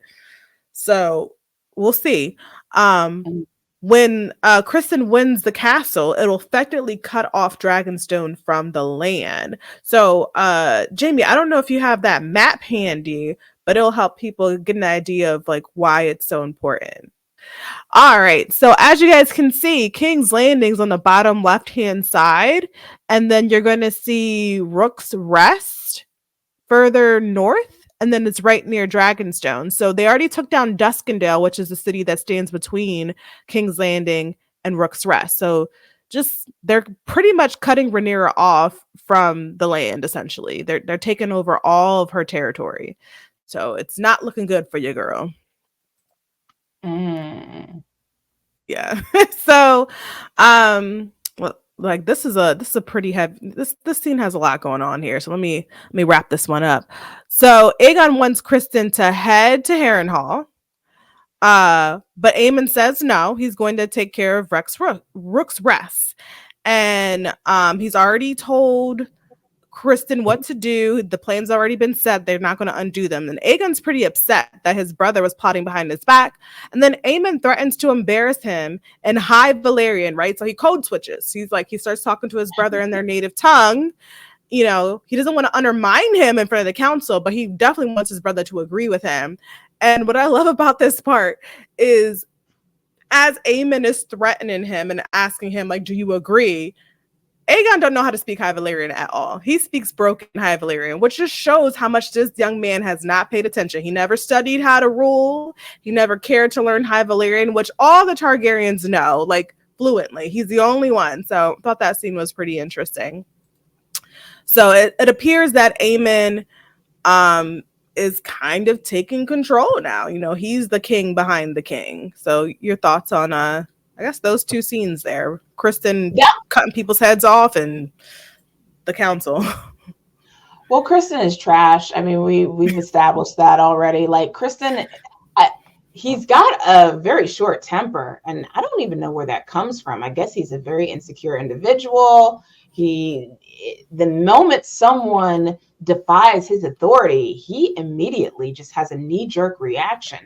So we'll see. When Kristen wins the castle, it'll effectively cut off Dragonstone from the land. So, Jamie, I don't know if you have that map handy, but it'll help people get an idea of like why it's so important. All right. So as you guys can see, King's Landing's on the bottom left-hand side, and then you're going to see Rook's Rest further north. And then it's right near Dragonstone. So they already took down Duskendale, which is the city that stands between King's Landing and Rook's Rest. So they're pretty much cutting Rhaenyra off from the land, essentially. They're taking over all of her territory. So it's not looking good for you, girl. Yeah. So, like this is a pretty heavy, this scene has a lot going on here. So let me wrap this one up. So Aegon wants Kristen to head to Harrenhal. But Aemon says no, he's going to take care of Rook's Rest. And he's already told Kristen what to do. The plan's already been set. They're not going to undo them. And Aegon's pretty upset that his brother was plotting behind his back. And then Aemon threatens to embarrass him in High Valyrian, right? So he code switches. He starts talking to his brother in their native tongue. He doesn't want to undermine him in front of the council, but he definitely wants his brother to agree with him. And what I love about this part is as Aemon is threatening him and asking him, like, do you agree? Aegon don't know how to speak High Valyrian at all. He speaks broken High Valyrian, which just shows how much this young man has not paid attention. He never studied how to rule. He never cared to learn High Valyrian, which all the Targaryens know, like, fluently. He's the only one. So I thought that scene was pretty interesting. So it appears that Aemon is kind of taking control now. He's the king behind the king. So your thoughts on I guess those 2 scenes there. Kristen cutting people's heads off and the council. Well, Kristen is trash. I mean, we've established that already. Like, Kristen, he's got a very short temper, and I don't even know where that comes from. I guess he's a very insecure individual. The moment someone defies his authority, he immediately just has a knee-jerk reaction.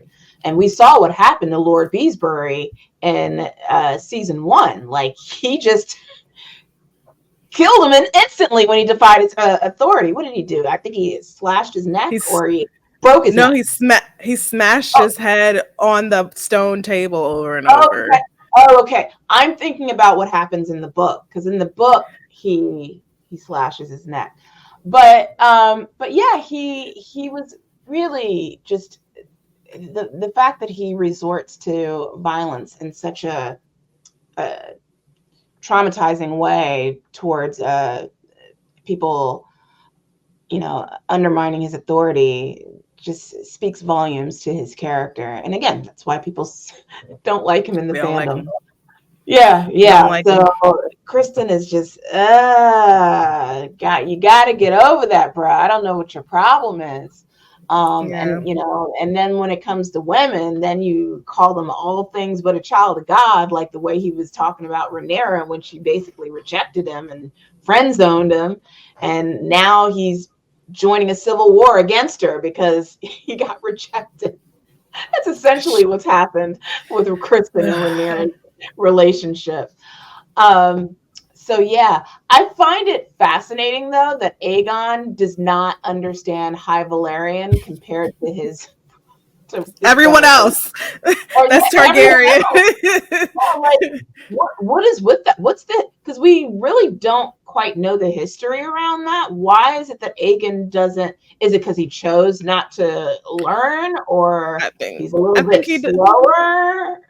And we saw what happened to Lord Beesbury in season 1. Like, he just killed him instantly when he defied his authority. What did he do? I think he slashed his neck, or he broke his neck. He smashed his head on the stone table over and over. Okay. I'm thinking about what happens in the book, because in the book he slashes his neck. But yeah, he was really just the fact that he resorts to violence in such a traumatizing way towards people, undermining his authority, just speaks volumes to his character. And again, that's why people don't like him in the fandom. Yeah. So Kristen is just, you got to get over that, bro. I don't know what your problem is. And and then when it comes to women, then you call them all things but a child of God, like the way he was talking about Rhaenyra when she basically rejected him and friend zoned him, and now he's joining a civil war against her because he got rejected. That's essentially what's happened with Kristen and Rhaenyra's relationship. So yeah, I find it fascinating though that Aegon does not understand High Valyrian compared to his everyone else. That's Targaryen. What is with that? What's the? Because we really don't quite know the history around that. Why is it that Aegon doesn't? Is it because he chose not to learn, or he's a little bit slower?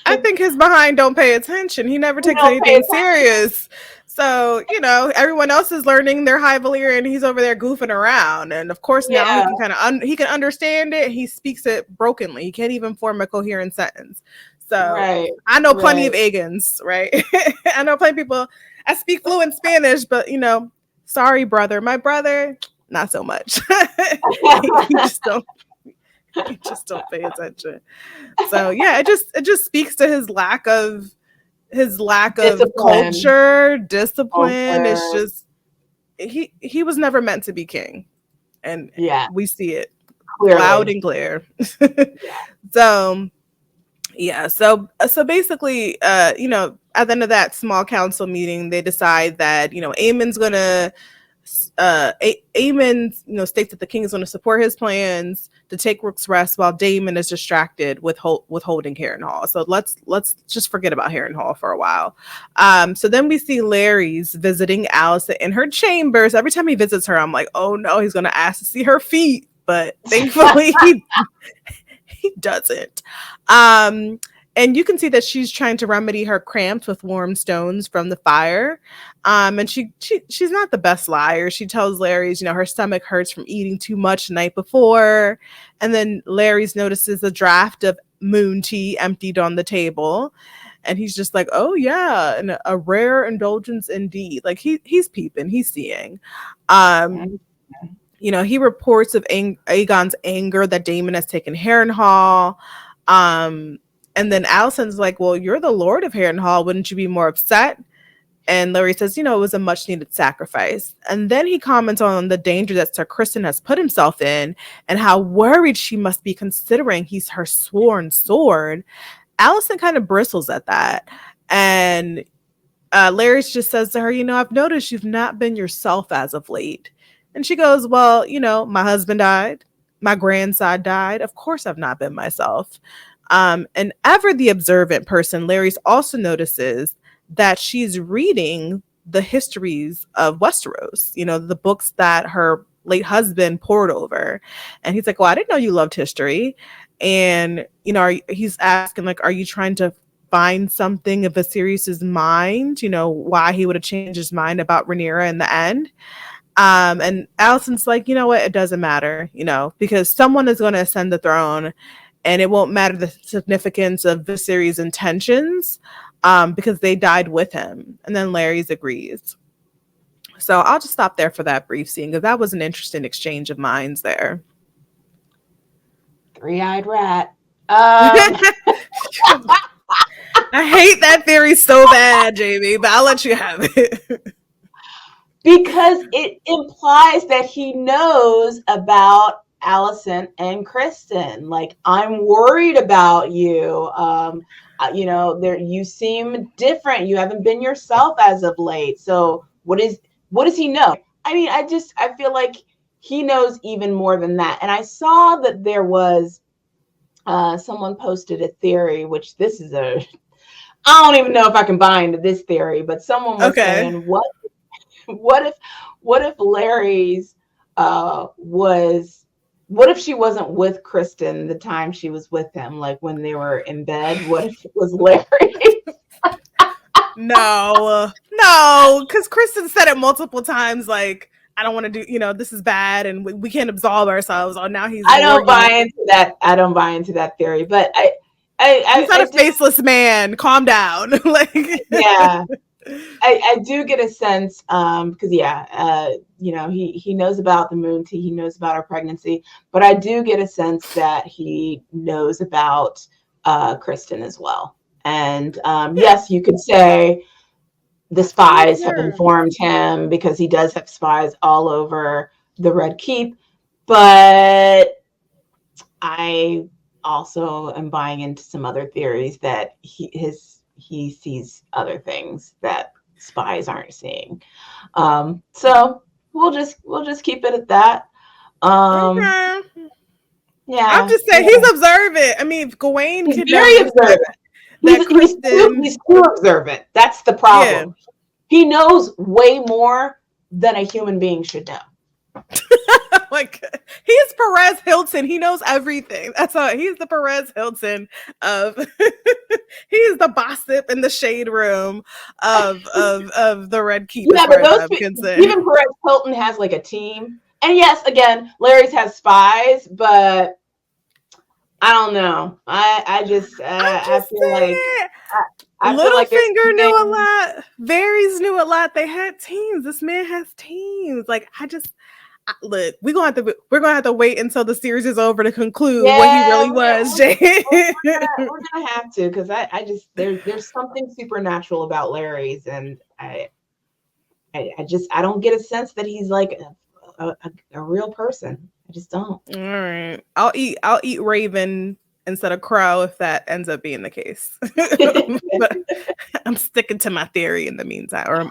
I think his behind don't pay attention. He never takes anything serious. So, everyone else is learning their High Valyrian and he's over there goofing around. And of course, now he can he can understand it. He speaks it brokenly. He can't even form a coherent sentence. So I know plenty of Aegons, right? I know plenty of people. I speak fluent Spanish, but sorry, brother. My brother, not so much. You just don't pay attention. So yeah, it just speaks to his lack of culture, discipline. It's just he was never meant to be king, and we see it clearly. Loud and clear. So basically, at the end of that small council meeting, they decide that Aemon's gonna. Aemon, states that the king is going to support his plans to take Rook's rest while Damon is distracted with holding Harrenhal. So let's just forget about Harrenhal for a while. So then we see Larys visiting Alicent in her chambers. Every time he visits her, I'm like, oh no, he's going to ask to see her feet, but thankfully he doesn't. And you can see that she's trying to remedy her cramps with warm stones from the fire. And she's not the best liar. She tells Larys, her stomach hurts from eating too much the night before. And then Larys notices a draft of moon tea emptied on the table. And he's just like, oh yeah, and a rare indulgence indeed. Like he's peeping, he's seeing. He reports of Aegon's anger that Damon has taken Harrenhal. And then Alicent's like, well, you're the Lord of Harrenhal. Wouldn't you be more upset? And Larry says, it was a much needed sacrifice. And then he comments on the danger that Sir Kristen has put himself in and how worried she must be considering he's her sworn sword. Alicent kind of bristles at that. And Larry just says to her, I've noticed you've not been yourself as of late. And she goes, well, my husband died. My grandson died. Of course I've not been myself. And ever the observant person, Larys also notices that she's reading the histories of Westeros, the books that her late husband pored over. And he's like, well, I didn't know you loved history. And, he's asking, like, are you trying to find something of Viserys's mind, why he would have changed his mind about Rhaenyra in the end? And Alicent's like, you know what? It doesn't matter, because someone is going to ascend the throne. And it won't matter the significance of Viserys' intentions because they died with him. And then Larys agrees. So I'll just stop there for that brief scene because that was an interesting exchange of minds there. Three-eyed rat. I hate that theory so bad, Jamie, but I'll let you have it. Because it implies that he knows about Alicent and Kristen. Like, I'm worried about you. You seem different. You haven't been yourself as of late. So what does he know? I mean, I feel like he knows even more than that. And I saw that there was someone posted a theory, which I don't even know if I can buy into this theory, but someone was saying, what if Larry's what if she wasn't with Kristen the time she was with him, like when they were in bed? What if it was Larry? No, because Kristen said it multiple times, like, I don't want to do, this is bad and we can't absolve ourselves. Oh, now he's I don't buy into that theory, but he's not a faceless man. Calm down. Yeah. I do get a sense, because he knows about the moon tea, he knows about our pregnancy, but I do get a sense that he knows about Kristen as well. And yes, you could say the spies have informed him because he does have spies all over the Red Keep, but I also am buying into some other theories that he sees other things that spies aren't seeing. So we'll just keep it at that. Okay. Yeah, I'm just saying he's observant. I mean, if Gawain he's could very notice observant. He's too observant. That's the problem. Yeah. He knows way more than a human being should know. Like, he's Perez Hilton. He knows everything. That's all. He's the Perez Hilton of he's the gossip in the shade room of the Red Keep. Yeah, but those even Perez Hilton has like a team. And yes, again, Larry's has spies, but I don't know. I feel like Littlefinger knew a lot. Varys knew a lot. They had teams. This man has teams. Like, look, we're gonna have to wait until the series is over to conclude what he really was. We're gonna have to, because I just there's something supernatural about Larry's, and I don't get a sense that he's like a real person. I just don't. All right, I'll eat Raven instead of Crow if that ends up being the case. But I'm sticking to my theory in the meantime, or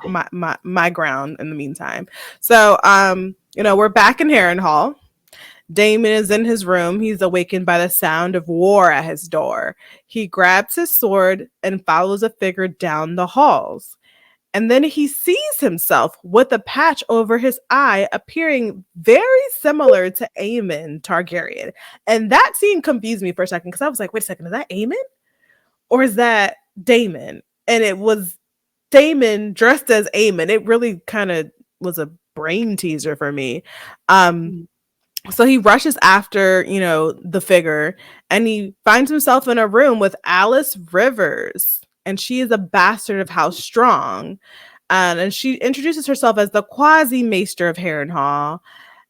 my ground in the meantime. So we're back in Harrenhal. Damon is in his room. He's awakened by the sound of war at his door. He grabs his sword and follows a figure down the halls. And then he sees himself with a patch over his eye, appearing very similar to Aemon Targaryen. And that scene confused me for a second, because I was like, wait a second, is that Aemon? Or is that Damon? And it was Damon dressed as Aemon. It really kind of was a brain teaser for me. So he rushes after, the figure, and he finds himself in a room with Alice Rivers. And she is a bastard of House Strong. And she introduces herself as the quasi-maester of Harrenhal.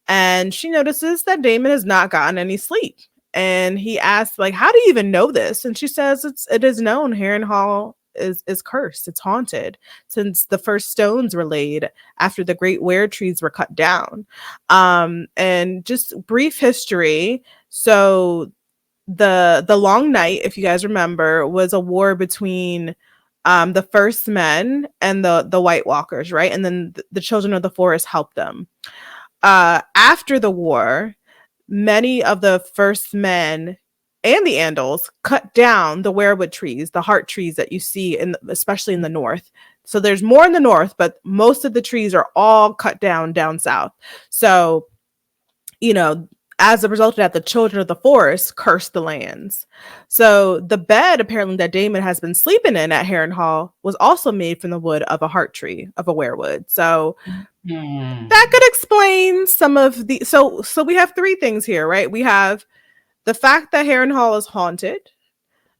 And she notices that Damon has not gotten any sleep. And he asks, like, how do you even know this? And she says it is known Harrenhal is cursed. It's haunted since the first stones were laid after the great were trees were cut down. And just brief history. So the Long Night, if you guys remember, was a war between the First Men and the White Walkers, right? And then the Children of the Forest helped them. After the war, many of the First Men and the Andals cut down the weirwood trees, the heart trees that you see especially in the north. So there's more in the north, but most of the trees are all cut down south. So, as a result of that, the Children of the Forest cursed the lands. So the bed, apparently, that Damon has been sleeping in at Harrenhal was also made from the wood of a heart tree, of a weirwood. So that could explain some of the... So we have three things here, right? We have the fact that Harrenhal is haunted,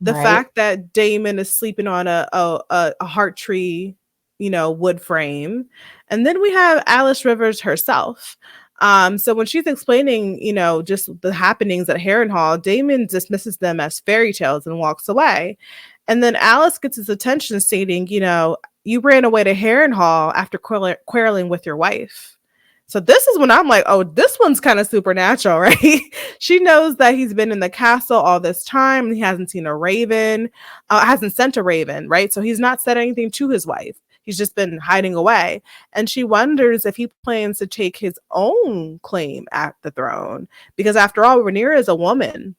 the fact that Damon is sleeping on a heart tree, wood frame, and then we have Alice Rivers herself. So when she's explaining, just the happenings at Harrenhal, Damon dismisses them as fairy tales and walks away. And then Alice gets his attention stating, you ran away to Harrenhal after quarreling with your wife. So this is when I'm like, oh, this one's kind of supernatural, right? She knows that he's been in the castle all this time. And he hasn't seen a raven, hasn't sent a raven, right? So he's not said anything to his wife. He's just been hiding away. And she wonders if he plans to take his own claim at the throne. Because after all, Rhaenyra is a woman.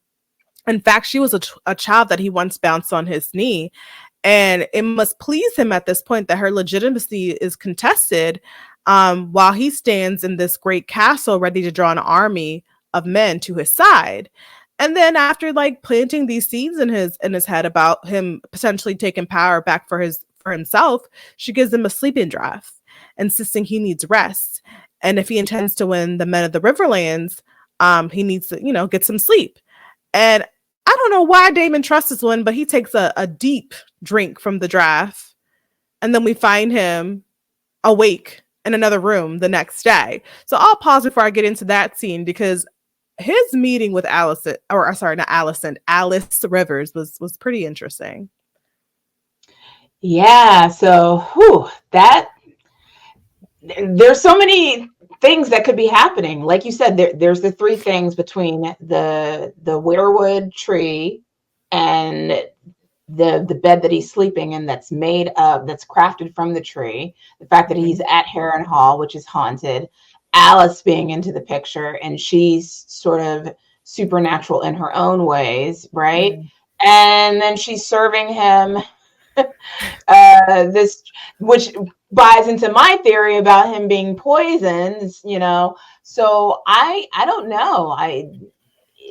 In fact, she was a child that he once bounced on his knee. And it must please him at this point that her legitimacy is contested while he stands in this great castle ready to draw an army of men to his side. And then after planting these seeds in his head about him potentially taking power back for himself, she gives him a sleeping draught, insisting he needs rest. And if he intends to win the Men of the Riverlands, he needs to, get some sleep. And I don't know why Damon trusts this one, but he takes a deep drink from the draft and then we find him awake in another room the next day. So I'll pause before I get into that scene because his meeting with Allison, or sorry, not Allison, Alice Rivers was pretty interesting. Yeah, so there's so many things that could be happening. Like you said, there's the three things between the weirwood tree and the bed that he's sleeping in that's crafted from the tree. The fact that he's at Harrenhal, which is haunted. Alice being into the picture, and she's sort of supernatural in her own ways, right? Mm-hmm. And then she's serving him this, which buys into my theory about him being poisoned, So I don't know.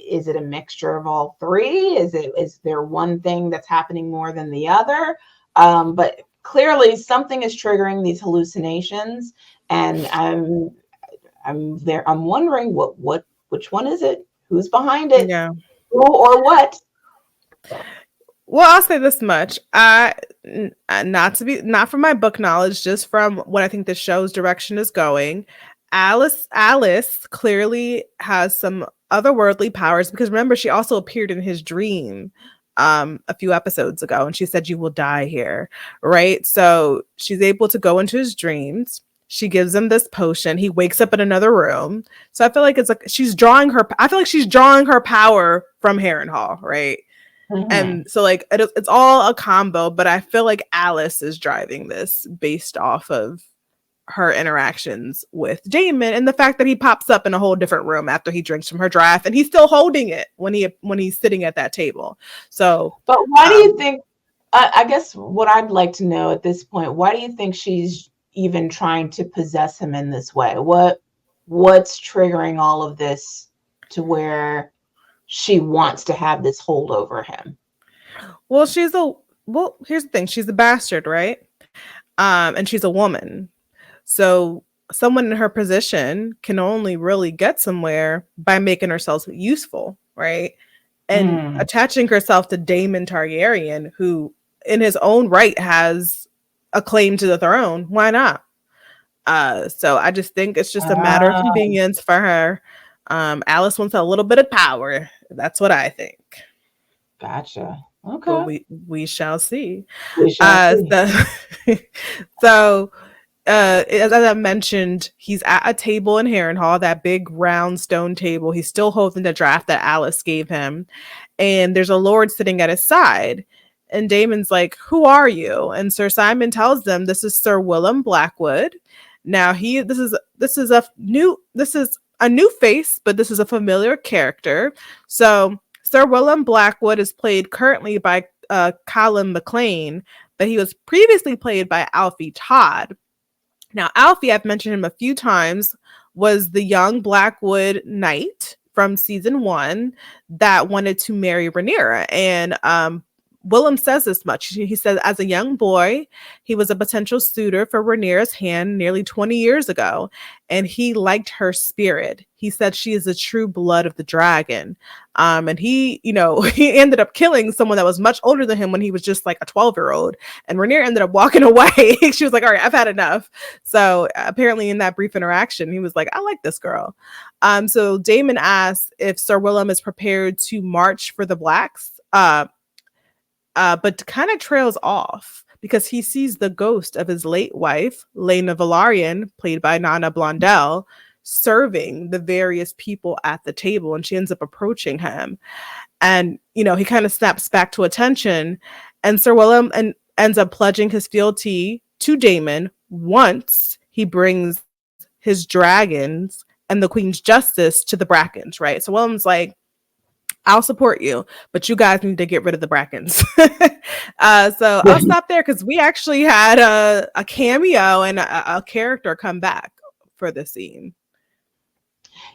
Is it a mixture of all three? Is there one thing that's happening more than the other? But clearly something is triggering these hallucinations, and I'm wondering which one is it? Who's behind it? Yeah. Who or what? Well, I'll say this much. Not from my book knowledge, just from what I think the show's direction is going. Alice clearly has some otherworldly powers, because remember, she also appeared in his dream a few episodes ago, and she said, "You will die here," right? So she's able to go into his dreams. She gives him this potion. He wakes up in another room. So I feel like she's drawing her power from Harrenhal, right? Mm-hmm. And so like it's all a combo, but I feel like Alice is driving this based off of her interactions with Damon, and the fact that he pops up in a whole different room after he drinks from her draft, and he's still holding it when he's sitting at that table. So, but why do you think? I guess what I'd like to know at this point, why do you think she's even trying to possess him in this way? What's triggering all of this to where she wants to have this hold over him? Well, here's the thing. She's a bastard, right? And she's a woman. So someone in her position can only really get somewhere by making herself useful, right? And attaching herself to Damon Targaryen, who in his own right has a claim to the throne. Why not? So I just think it's just a matter of convenience for her. Alice wants a little bit of power. That's what I think. Gotcha. Okay. But we shall see. So, as I mentioned, he's at a table in Harrenhal, that big round stone table. He's still holding the draft that Alice gave him. And there's a lord sitting at his side. And Damon's like, "Who are you?" And Sir Simon tells them, "This is Sir Willem Blackwood." Now this is a new face, but this is a familiar character. So Sir Willem Blackwood is played currently by Colin McLean, but he was previously played by Alfie Todd. Now, Alfie, I've mentioned him a few times, was the young Blackwood knight from season 1 that wanted to marry Rhaenyra. And Willem says this much. He says, as a young boy, he was a potential suitor for Rhaenyra's hand nearly 20 years ago, and he liked her spirit. He said she is the true blood of the dragon. And he ended up killing someone that was much older than him when he was just like a 12-year-old. And Rhaenyra ended up walking away. She was like, "All right, I've had enough." So apparently in that brief interaction, he was like, "I like this girl." So Damon asks if Sir Willem is prepared to march for the Blacks. But kind of trails off because he sees the ghost of his late wife, Laena Velaryon, played by Nana Blondell, serving the various people at the table, and she ends up approaching him. And, he kind of snaps back to attention, and Sir Willem ends up pledging his fealty to Damon once he brings his dragons and the Queen's justice to the Brackens, right? So Willem's like, "I'll support you, but you guys need to get rid of the Brackens." So I'll stop there because we actually had a cameo and a character come back for the scene.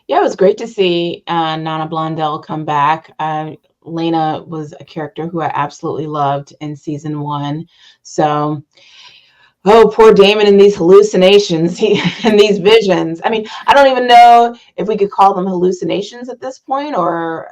Yeah, it was great to see Nana Blondell come back. Laena was a character who I absolutely loved in season 1. So, poor Damon and these hallucinations and these visions. I mean, I don't even know if we could call them hallucinations at this point, or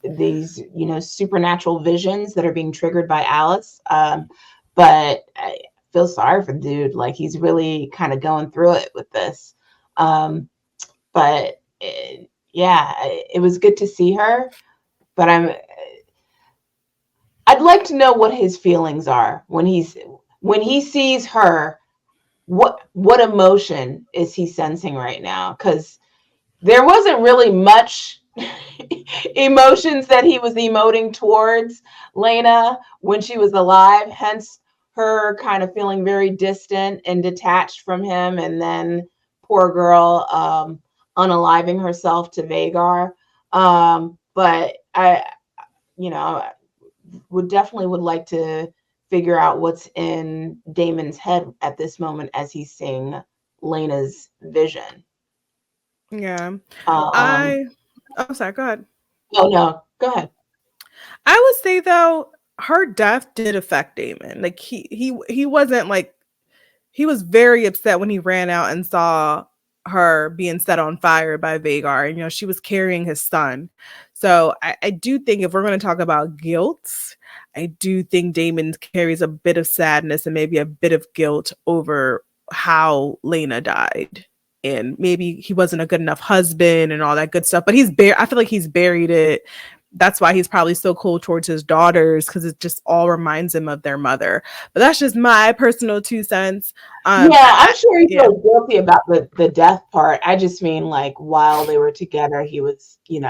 these, supernatural visions that are being triggered by Alice. But I feel sorry for the dude. Like, he's really kind of going through it with this. But it was good to see her. But I'd like to know what his feelings are when he sees her. What emotion is he sensing right now? Because there wasn't really much emotions that he was emoting towards Lena when she was alive, hence her kind of feeling very distant and detached from him, and then poor girl unaliving herself to Vhagar. But I would like to figure out what's in Damon's head at this moment as he's seeing Lena's vision. Yeah. I'm sorry, go ahead. Oh no, go ahead. I would say though, her death did affect Damon. Like he wasn't like, he was very upset when he ran out and saw her being set on fire by Vhagar. And, she was carrying his son. So I do think if we're going to talk about guilt, I do think Damon carries a bit of sadness and maybe a bit of guilt over how Lena died. And maybe he wasn't a good enough husband and all that good stuff. But I feel like he's buried it. That's why he's probably so cool towards his daughters, because it just all reminds him of their mother. But that's just my personal 2 cents. I'm sure he feels guilty about the death part. I just mean, like, while they were together, he was, he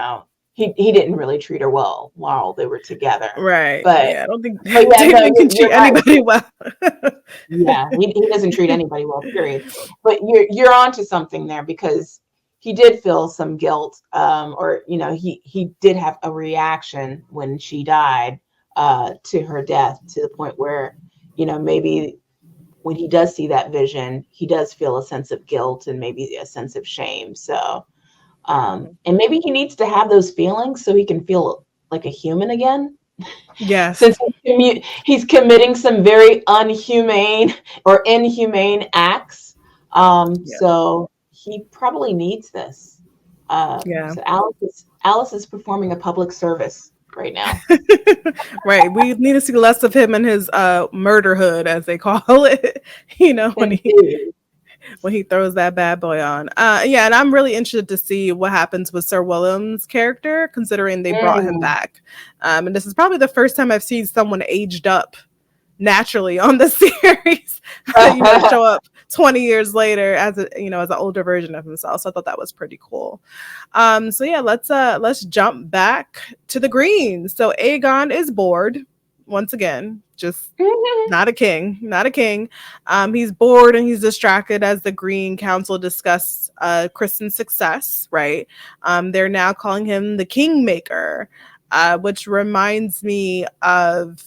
didn't really treat her well while they were together. Right. But I don't think Damon can treat anybody well. Yeah, he doesn't treat anybody well, period. But you're onto something there, because he did feel some guilt, or he did have a reaction when she died to her death, to the point where maybe when he does see that vision, he does feel a sense of guilt and maybe a sense of shame. So and maybe he needs to have those feelings so he can feel like a human again. Yes. Since he's committing some very inhumane acts. So he probably needs this. So Alice is performing a public service right now. Right. We need to see less of him and his murderhood, as they call it. When he throws that bad boy on. And I'm really interested to see what happens with Sir Willem's character, considering they brought him back. And this is probably the first time I've seen someone aged up naturally on the series. Show up 20 years later as an older version of himself. So I thought that was pretty cool. Let's jump back to the Greens. So Aegon is bored once again, just not a king. He's bored and he's distracted as the Green Council discuss Kristen's success, right? They're now calling him the Kingmaker, which reminds me of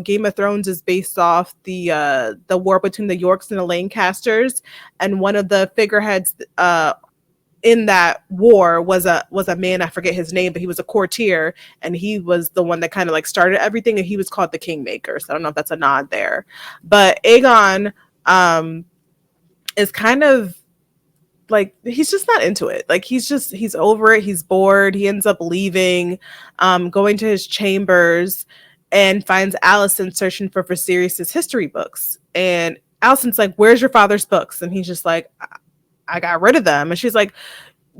Game of Thrones is based off the war between the Yorks and the Lancasters, and one of the figureheads in that war was a man, I forget his name, but he was a courtier, and he was the one that kind of like started everything, and he was called the Kingmaker. So I don't know if that's a nod there, but Aegon is kind of like, he's just not into it. Like, he's over it. He's bored. He ends up leaving, going to his chambers, and finds Alicent searching for Viserys' history books. And Alicent's like, "Where's your father's books?" And he's just like, "I got rid of them." And she's like,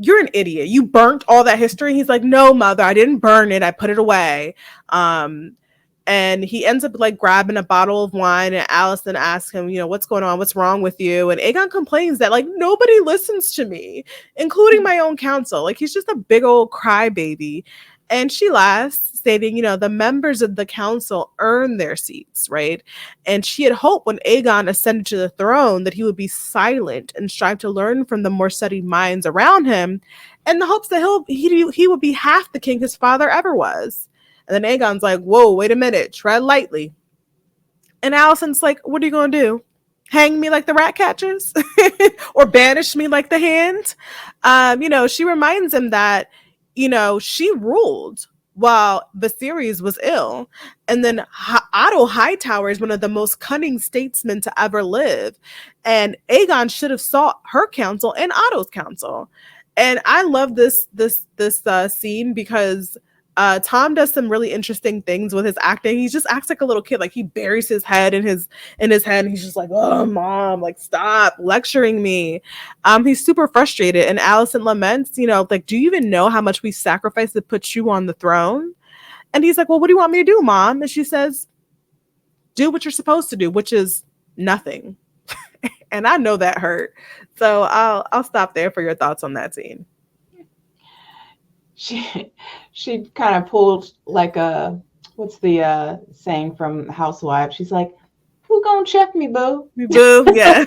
"You're an idiot. You burnt all that history." And he's like, "No, mother, I didn't burn it. I put it away." And he ends up like grabbing a bottle of wine, and Alicent asks him, "What's going on? What's wrong with you?" And Aegon complains that like nobody listens to me, including my own council. Like, he's just a big old crybaby. And she laughs, stating, the members of the council earn their seats, right? And she had hoped when Aegon ascended to the throne that he would be silent and strive to learn from the more studied minds around him, in the hopes that he would be half the king his father ever was. And then Aegon's like, "Whoa, wait a minute, tread lightly." And Alicent's like, "What are you going to do? Hang me like the rat catchers? Or banish me like the Hand?" She reminds him that, she ruled while Viserys was ill. And then Otto Hightower is one of the most cunning statesmen to ever live. And Aegon should have sought her counsel and Otto's counsel. And I love this scene because Tom does some really interesting things with his acting. He just acts like a little kid. Like he buries his head in his head, and he's just like, "Oh, mom, like stop lecturing me." He's super frustrated, and Alicent laments, like, "Do you even know how much we sacrificed to put you on the throne?" And he's like, "Well, what do you want me to do, Mom?" And she says, "Do what you're supposed to do, which is nothing." And I know that hurt. So I'll stop there for your thoughts on that scene. She kind of pulled like what's the saying from Housewives? She's like, "Who gonna check me, boo?" Boo, yeah.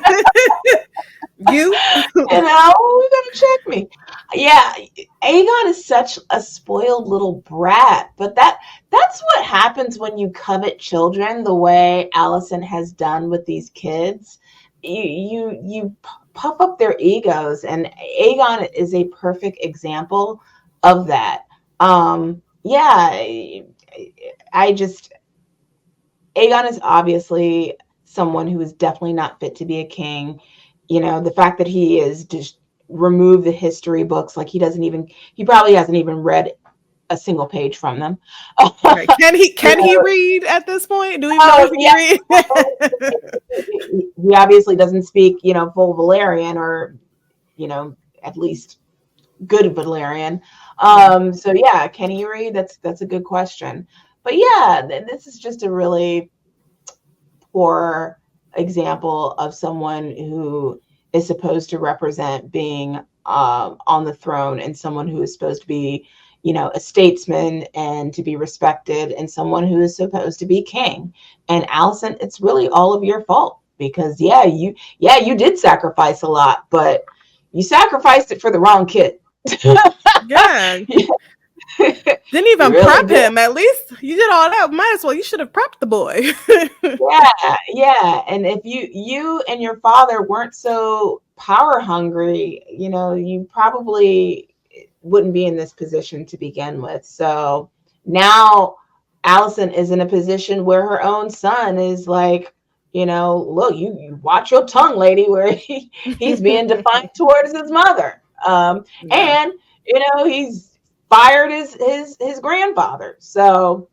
You who gonna check me? Yeah, Aegon is such a spoiled little brat, but that's what happens when you covet children the way Alicent has done with these kids. You puff up their egos, and Aegon is a perfect example of that. Aegon is obviously someone who is definitely not fit to be a king. The fact that he is just removed the history books, like he probably hasn't even read a single page from them. Right. Can he read at this point? Do we know if he read? He obviously doesn't speak, full Valyrian, or, at least good Valyrian. So yeah, can he read? That's a good question. But yeah, this is just a really poor example of someone who is supposed to represent being on the throne, and someone who is supposed to be, a statesman and to be respected, and someone who is supposed to be king. And Alicent, it's really all of your fault, because you did sacrifice a lot, but you sacrificed it for the wrong kid. Yeah. Didn't even really prep him. At least you did all that. Might as well. You should have prepped the boy. Yeah. And if you and your father weren't so power hungry, you probably wouldn't be in this position to begin with. So now Alicent is in a position where her own son is like, look, you watch your tongue, lady, where he's being defiant towards his mother. And he's fired his grandfather. So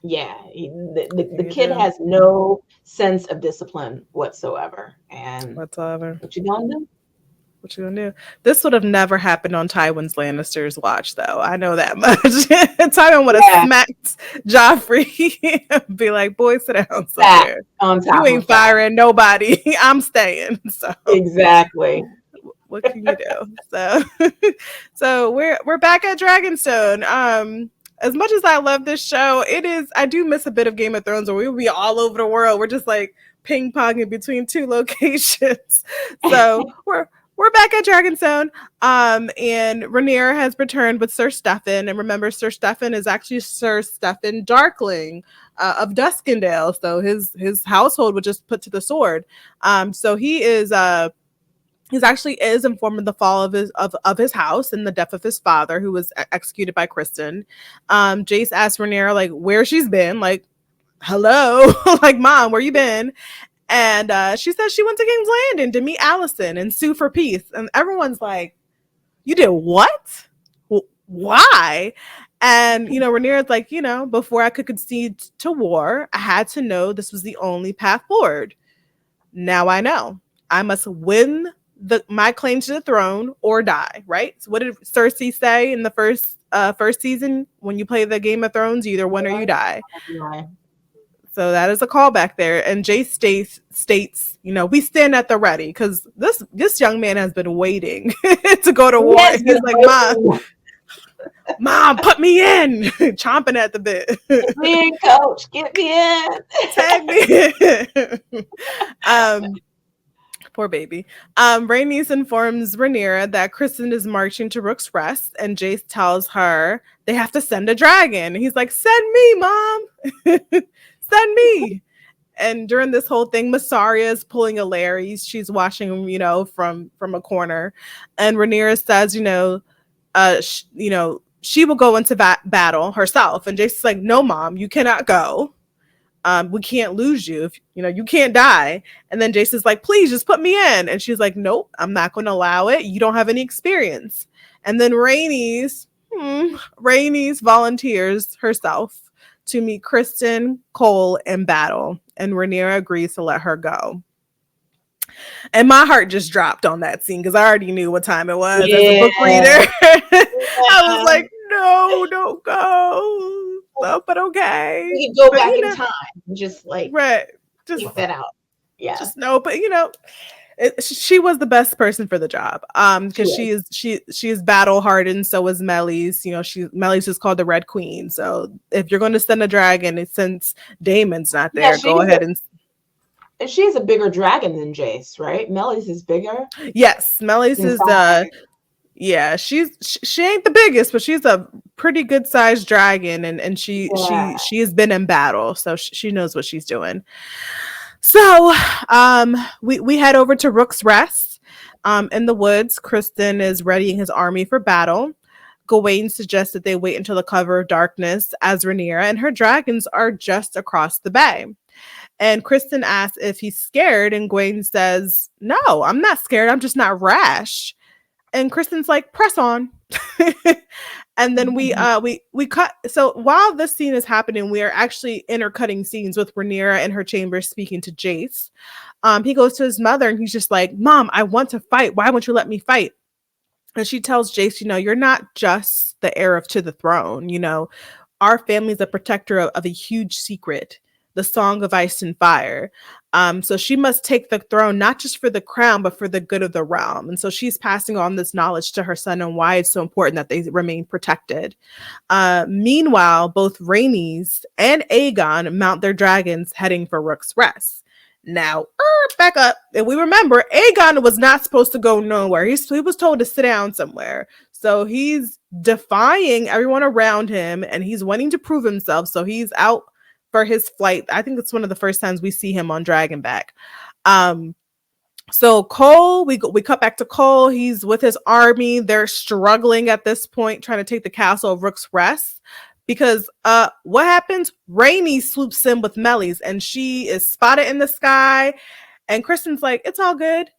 yeah, the kid has no sense of discipline whatsoever. And what you gonna do? What you gonna do? This would have never happened on Tywin Lannister's watch, though. I know that much. Tywin would have smacked Joffrey, be like, "Boy, sit down somewhere. You ain't firing nobody. I'm staying." So exactly. What can you do? So we're back at Dragonstone. As much as I love this show, I do miss a bit of Game of Thrones, where we would be all over the world. We're just like ping-ponging between two locations. So we're back at Dragonstone. And Rhaenyra has returned with Sir Steffan. And remember, Sir Steffan is actually Sir Steffan Darkling of Duskendale. So his household was just put to the sword. So he is actually informed of the fall of his house and the death of his father, who was executed by Kristen. Jace asked Rhaenyra, like, where she's been, like, hello, like, Mom, where you been? And she says she went to King's Landing to meet Alicent and sue for peace. And everyone's like, you did what? Why? And, Rhaenyra's like, before I could concede to war, I had to know this was the only path forward. Now I know. I must win my claim to the throne or die, right? So what did Cersei say in the first season? When you play the Game of Thrones, you either win or you die. So that is a callback there. And Jace states, we stand at the ready, because this young man has been waiting to go to war. Yes, he's like, Mom, put me in, chomping at the bit. Get me in, coach. Get me in. Tag me in. Poor baby. Rhaenys informs Rhaenyra that Kristen is marching to Rook's Rest, and Jace tells her they have to send a dragon. And he's like, send me, Mom. Send me. And during this whole thing, Mysaria is pulling a Larry. She's watching him, from a corner. And Rhaenyra says, she will go into battle herself. And Jace is like, no, Mom, you cannot go. We can't lose you. If you can't die. And then Jace is like, please just put me in. And she's like, nope, I'm not going to allow it. You don't have any experience. And then Rhaenys, Rhaenys volunteers herself to meet Kristen, Cole, in battle, and Rhaenyra agrees to let her go. And my heart just dropped on that scene because I already knew what time it was as a book reader. I was like, no, don't go. So, but okay. We can go back in time and just like just take that out. Yeah. Just no, but she was the best person for the job. Because she is battle hardened. So is Meleys. Meleys is called the Red Queen. So if you're going to send a dragon, and since Damon's not there, go ahead and she's a bigger dragon than Jace, right? Meleys is bigger. Yes, Meleys is she ain't the biggest, but she's a pretty good sized dragon, and she has been in battle, so she knows what she's doing. So we head over to Rook's Rest. In the woods, Kristen is readying his army for battle. Gawain suggests that they wait until the cover of darkness, as Rhaenyra and her dragons are just across the bay. And Kristen asks if he's scared, and Gawain says, "No, I'm not scared. I'm just not rash." And Kristen's like, "Press on." And then we cut. So while this scene is happening, we are actually intercutting scenes with Rhaenyra in her chamber speaking to Jace. He goes to his mother and he's just like, "Mom, I want to fight. Why won't you let me fight?" And she tells Jace, "You're not just the heir to the throne. Our family's a protector of a huge secret, the Song of Ice and Fire. So she must take the throne, not just for the crown, but for the good of the realm." And so she's passing on this knowledge to her son and why it's so important that they remain protected. Meanwhile, both Rhaenys and Aegon mount their dragons heading for Rook's Rest. Now, back up. If we remember, Aegon was not supposed to go nowhere. He was told to sit down somewhere. So he's defying everyone around him and he's wanting to prove himself. So he's out for his flight. I think it's one of the first times we see him on Dragonback. So Cole, we cut back to Cole. He's with his army. They're struggling at this point, trying to take the castle of Rook's Rest. Because what happens? Rhaenys swoops in with Meleys, and she is spotted in the sky. And Kristen's like, "It's all good.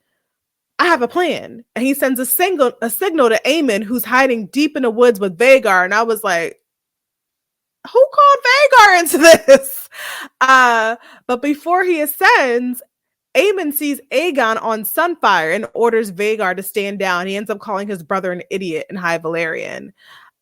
I have a plan." And he sends a signal to Aemon, who's hiding deep in the woods with Vhagar. And I was like, who called Vhagar into this? But before he ascends, Aemon sees Aegon on Sunfire and orders Vhagar to stand down. He ends up calling his brother an idiot in High Valyrian.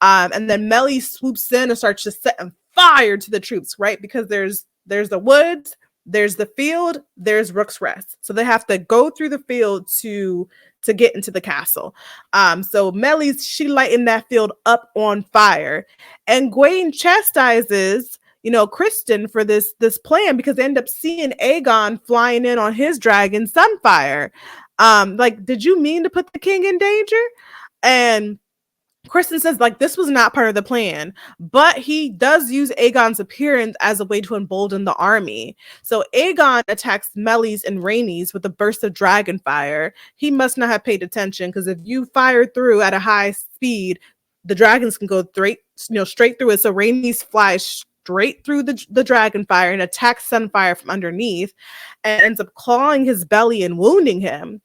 And then Meleys swoops in and starts just setting fire to the troops, right? Because there's the woods, there's the field, there's Rook's Rest. So they have to go through the field to get into the castle. So Meleys, she lightened that field up on fire. And Gawain chastises, Kristen for this plan because they end up seeing Aegon flying in on his dragon Sunfire. Did you mean to put the king in danger? And Kristen says, this was not part of the plan, but he does use Aegon's appearance as a way to embolden the army. So Aegon attacks Meleys and Rhaenys with a burst of dragon fire. He must not have paid attention because if you fire through at a high speed, the dragons can go straight through it. So Rhaenys flies straight through the dragon fire and attacks Sunfire from underneath and ends up clawing his belly and wounding him.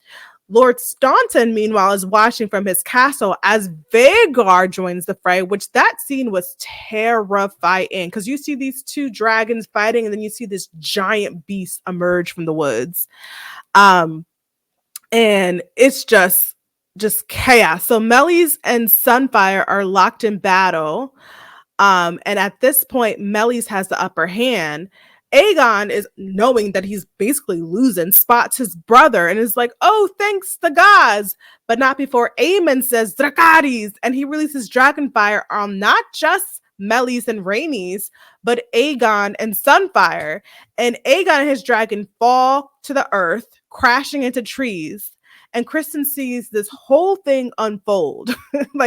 Lord Staunton, meanwhile, is watching from his castle as Vhagar joins the fray, which that scene was terrifying because you see these two dragons fighting and then you see this giant beast emerge from the woods. And it's just chaos. So Meleys and Sunfire are locked in battle. And at this point, Meleys has the upper hand. Aegon is knowing that he's basically losing, spots his brother and is like, "Oh, thanks the gods," but not before Aemon says Dracarys, and he releases Dragonfire on not just Meleys and Rhaenys, but Aegon and Sunfire. And Aegon and his dragon fall to the earth, crashing into trees. And Kristen sees this whole thing unfold.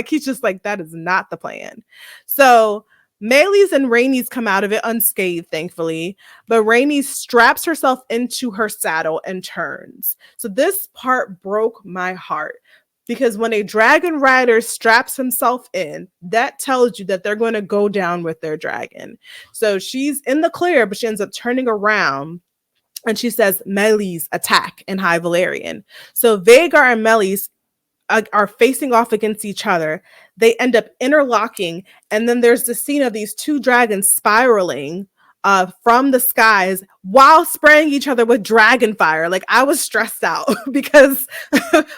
He's just like, that is not the plan. So Meleys and Rhaenys come out of it unscathed, thankfully, but Rhaenys straps herself into her saddle and turns. So this part broke my heart because when a dragon rider straps himself in, that tells you that they're going to go down with their dragon. So she's in the clear, but she ends up turning around and she says, "Meleys, attack," in High Valyrian. So Vhagar and Meleys are facing off against each other. They end up interlocking, and then there's the scene of these two dragons spiraling from the skies while spraying each other with dragon fire. Like, I was stressed out because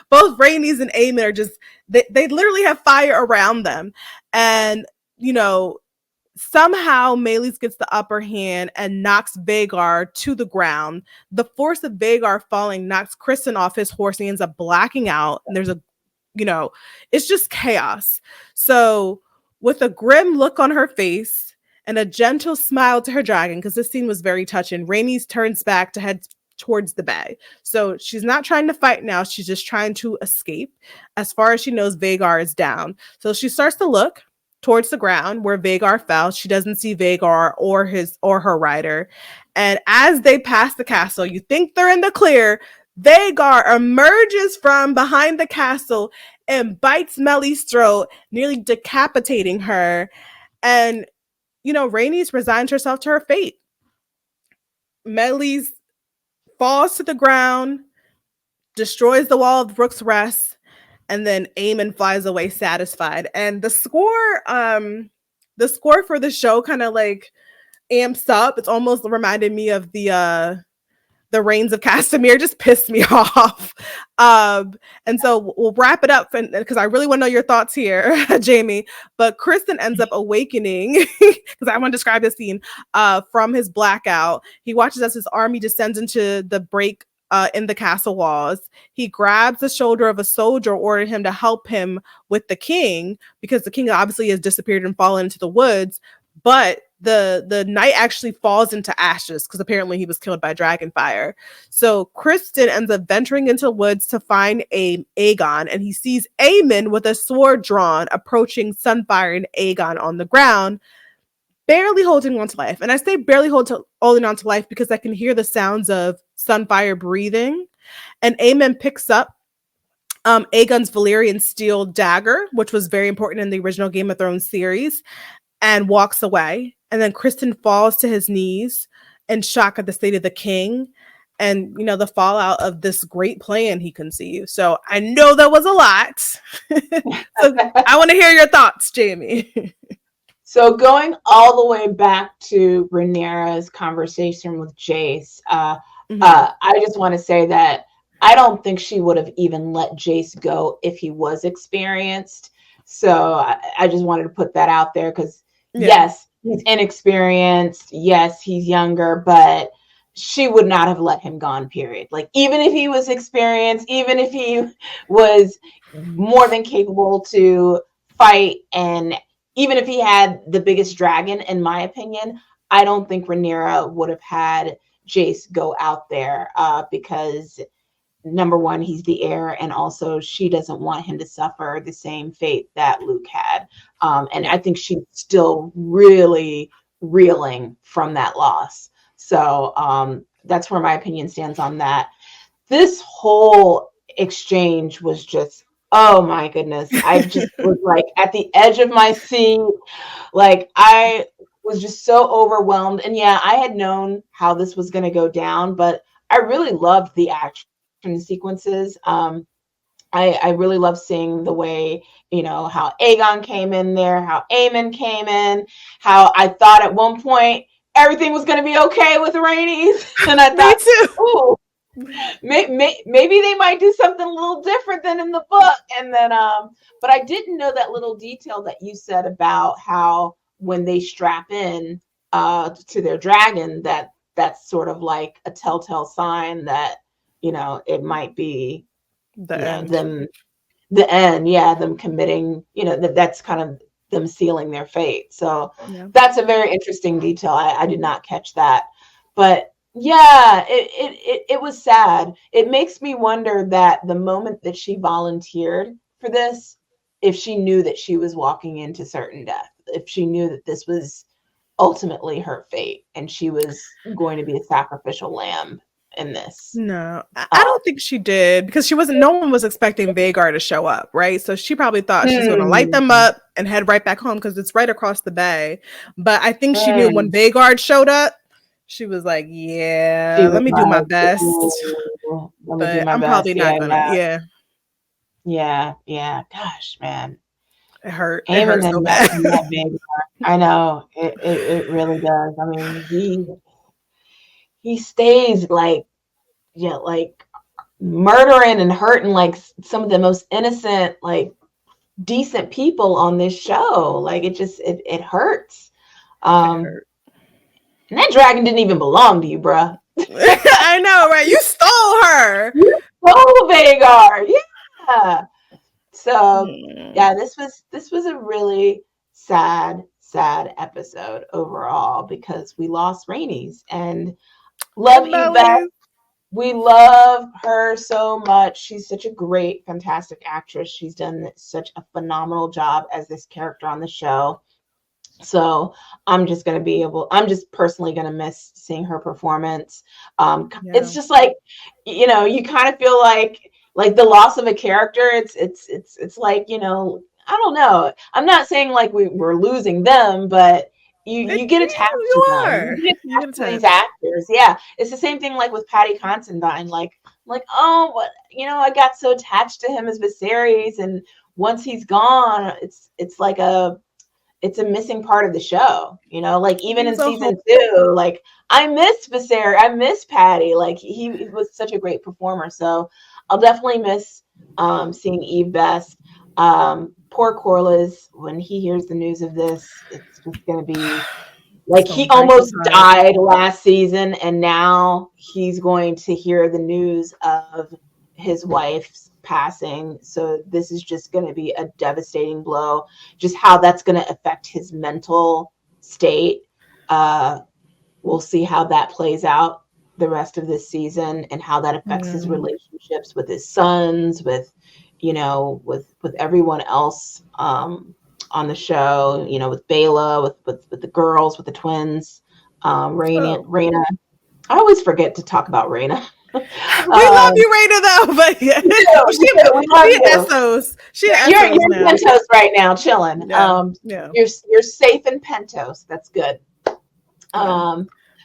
both Rhaenys and Aemon are just, they literally have fire around them. And, you know, somehow Meleys gets the upper hand and knocks Vhagar to the ground. The force of Vhagar falling knocks Criston off his horse. He ends up blacking out. And there's a, you know, it's just chaos. So with a grim look on her face and a gentle smile to her dragon, because this scene was very touching, Rhaenys turns back to head towards the bay. So she's not trying to fight now. She's just trying to escape. As far as she knows, Vhagar is down. So she starts to look towards the ground where Vhagar fell. She doesn't see Vhagar or her rider. And as they pass the castle, you think they're in the clear. Vhagar emerges from behind the castle and bites Meleys' throat, nearly decapitating her. And, you know, Rhaenys resigns herself to her fate. Meleys falls to the ground, destroys the wall of Rook's Rest, and then Aemon flies away satisfied. And the score for the show kind of like amps up. It's almost reminded me of the Reigns of Castamere. Just pissed me off. And so we'll wrap it up because I really want to know your thoughts here, Jamie. But Criston ends up awakening, because I want to describe this scene, from his blackout. He watches as his army descends into the break in the castle walls. He grabs the shoulder of a soldier, ordered him to help him with the king, because the king obviously has disappeared and fallen into the woods. But the knight actually falls into ashes because apparently he was killed by dragon fire. So Criston ends up venturing into the woods to find Aegon, and he sees Aemon with a sword drawn approaching Sunfire and Aegon on the ground, barely holding on to life. And I say barely holding on to life because I can hear the sounds of Sunfire breathing. And Aemon picks up Aegon's Valyrian steel dagger, which was very important in the original Game of Thrones series, and walks away. And then Criston falls to his knees in shock at the state of the king and, you know, the fallout of this great plan he conceived. So I know that was a lot. So I want to hear your thoughts, Jamie. So going all the way back to Rhaenyra's conversation with Jace, I just want to say that I don't think she would have even let Jace go if he was experienced. So I just wanted to put that out there because, yes, he's inexperienced. Yes, he's younger, but she would not have let him gone, period. Like, even if he was experienced, even if he was more than capable to fight, and even if he had the biggest dragon, in my opinion, I don't think Rhaenyra would have had Jace go out there because, number one, he's the heir, and also she doesn't want him to suffer the same fate that Luke had. And I think she's still really reeling from that loss. So that's where my opinion stands on that. This whole exchange was just, oh my goodness. I just was like at the edge of my seat. Like, I was just so overwhelmed. And yeah, I had known how this was going to go down, but I really loved the action sequences. I really love seeing the way, you know, how Aegon came in there, how Aemon came in, how I thought at one point everything was going to be okay with Rhaenys, and I thought, ooh, maybe they might do something a little different than in the book. And then, but I didn't know that little detail that you said about how when they strap in to their dragon, that's sort of like a telltale sign that, you know, it might be them committing, you know, that's kind of them sealing their fate. So that's a very interesting detail. I did not catch that, but yeah, it was sad. It makes me wonder that the moment that she volunteered for this, if she knew that she was walking into certain death, if she knew that this was ultimately her fate and she was going to be a sacrificial lamb in this. No, I don't think she did, because no one was expecting Vhagar to show up, right? So she probably thought she's going to light them up and head right back home because it's right across the bay. But I think she knew when Vhagar showed up, she was like, let me do my best. But I'm probably not going to, Yeah. Gosh, man. It hurt. It Aiming hurt so in bad. that baby. I know. It really does. I mean, he stays like, yeah, like murdering and hurting like some of the most innocent, like decent people on this show. Like it hurts. It And hurt. that dragon didn't even belong to you, bruh. I know, right? You stole her. Oh, Vagar. Yeah. So Mm. yeah, this was a really sad episode overall because we lost Rainey's and love Eve Beth. We love her so much. She's such a great, fantastic actress. She's done such a phenomenal job as this character on the show. So I'm just personally going to miss seeing her performance. It's just like, you know, you kind of feel like the loss of a character. It's like, you know, I don't know. I'm not saying like we're losing them, but you get attached to them. You get attached to these actors. Yeah. It's the same thing like with Patty Considine. Like, oh, what, you know, I got so attached to him as Viserys, and once he's gone, it's like it's a missing part of the show, you know, like even in season 2, like I miss Viserys, I miss Patty, like he was such a great performer. So I'll definitely miss seeing Eve Best. Poor Corlys, when he hears the news of this, it's just going to be like he almost died last season, and now he's going to hear the news of his wife's passing. So this is just going to be a devastating blow. Just how that's going to affect his mental state. We'll see how that plays out the rest of this season and how that affects his relationships with his sons, with, you know, with everyone else on the show, you know, with Bela, with the girls, with the twins, Raina. I always forget to talk about Raina. We love you, Raina, though. But yeah, you're in Pentos right now, chilling. You're safe in Pentos. That's good.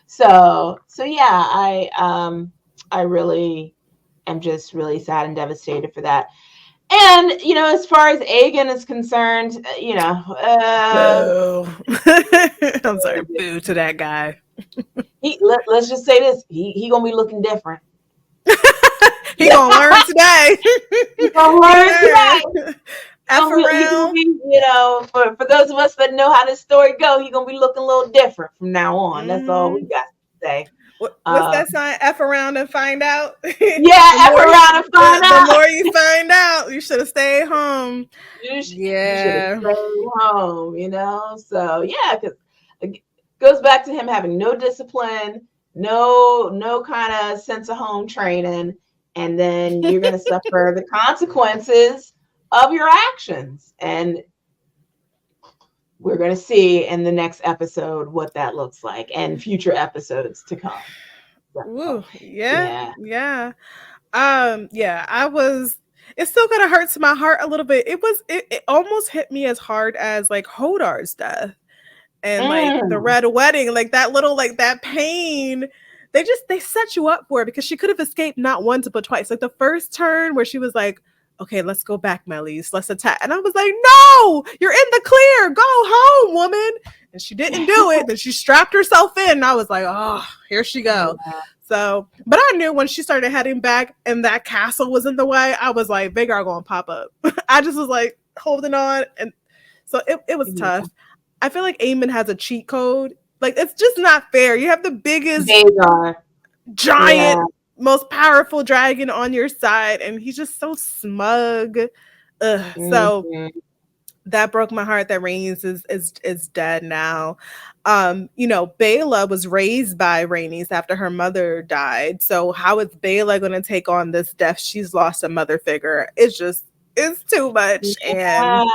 So yeah, I really am just really sad and devastated for that. And, you know, as far as Aegon is concerned, you know, I'm sorry, boo to that guy. Let's just say this: he gonna be looking different. He gonna learn today. He gonna learn today. You know, for those of us that know how this story go, he gonna be looking a little different from now on. That's all we got to say. What's that sign? F around and find out. Yeah, F around and find out. The more you find out, you should have stayed home. You should have stayed home. You know, so yeah, because it goes back to him having no discipline, no kind of sense of home training, and then you're gonna suffer the consequences of your actions. And we're going to see in the next episode what that looks like and future episodes to come. Ooh, yeah. It's still going to hurt to my heart a little bit. It almost hit me as hard as like Hodar's death and like the Red Wedding, like that little, like that pain. They set you up for it because she could have escaped not once, but twice. Like the first turn where she was like, okay, let's go back, Melis. Let's attack. And I was like, no, you're in the clear. Go home, woman. And she didn't do it. Then she strapped herself in. And I was like, oh, here she go. Yeah. So, but I knew when she started heading back and that castle was in the way, I was like, Vagar going to pop up. I just was like holding on. And so it was tough. I feel like Aemon has a cheat code. Like, it's just not fair. You have the biggest giant, most powerful dragon on your side, and he's just so smug. So that broke my heart that Rhaenys is dead now. You know, Bela was raised by Rhaenys after her mother died. So how is Bela going to take on this death? She's lost a mother figure. It's too much, and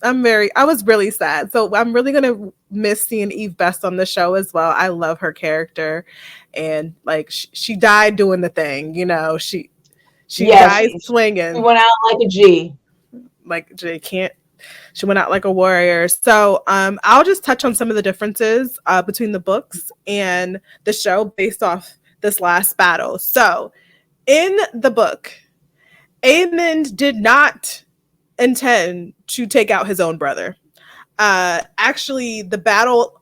I was really sad. So I'm really going to miss seeing Eve Best on the show as well. I love her character. And like, she died doing the thing, you know, she died swinging. She went out like a G. Like she went out like a warrior. So I'll just touch on some of the differences between the books and the show based off this last battle. So in the book, Aemond did not intend to take out his own brother. Actually, the battle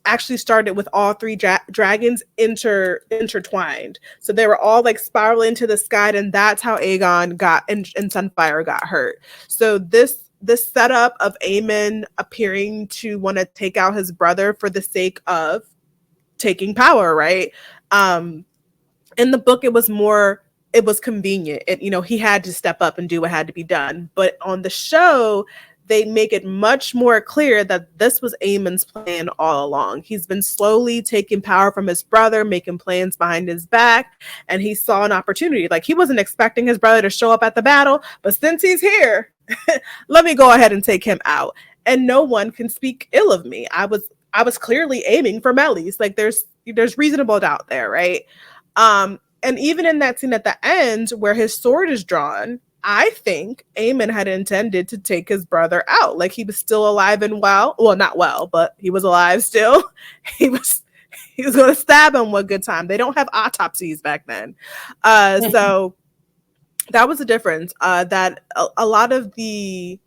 actually started with all three dragons intertwined. So they were all like spiraling into the sky, and that's how Aegon got and Sunfire got hurt. So this setup of Aemon appearing to want to take out his brother for the sake of taking power, right? In the book, it was convenient. He had to step up and do what had to be done. But on the show, they make it much more clear that this was Aemon's plan all along. He's been slowly taking power from his brother, making plans behind his back, and he saw an opportunity. Like, he wasn't expecting his brother to show up at the battle, but since he's here, let me go ahead and take him out. And no one can speak ill of me. I was clearly aiming for Melly's. Like, there's reasonable doubt there, right? And even in that scene at the end where his sword is drawn, I think Aemon had intended to take his brother out. Like, he was still alive and well. Well, not well, but he was alive still. He was going to stab him one good time. They don't have autopsies back then. So that was the difference. That a lot of the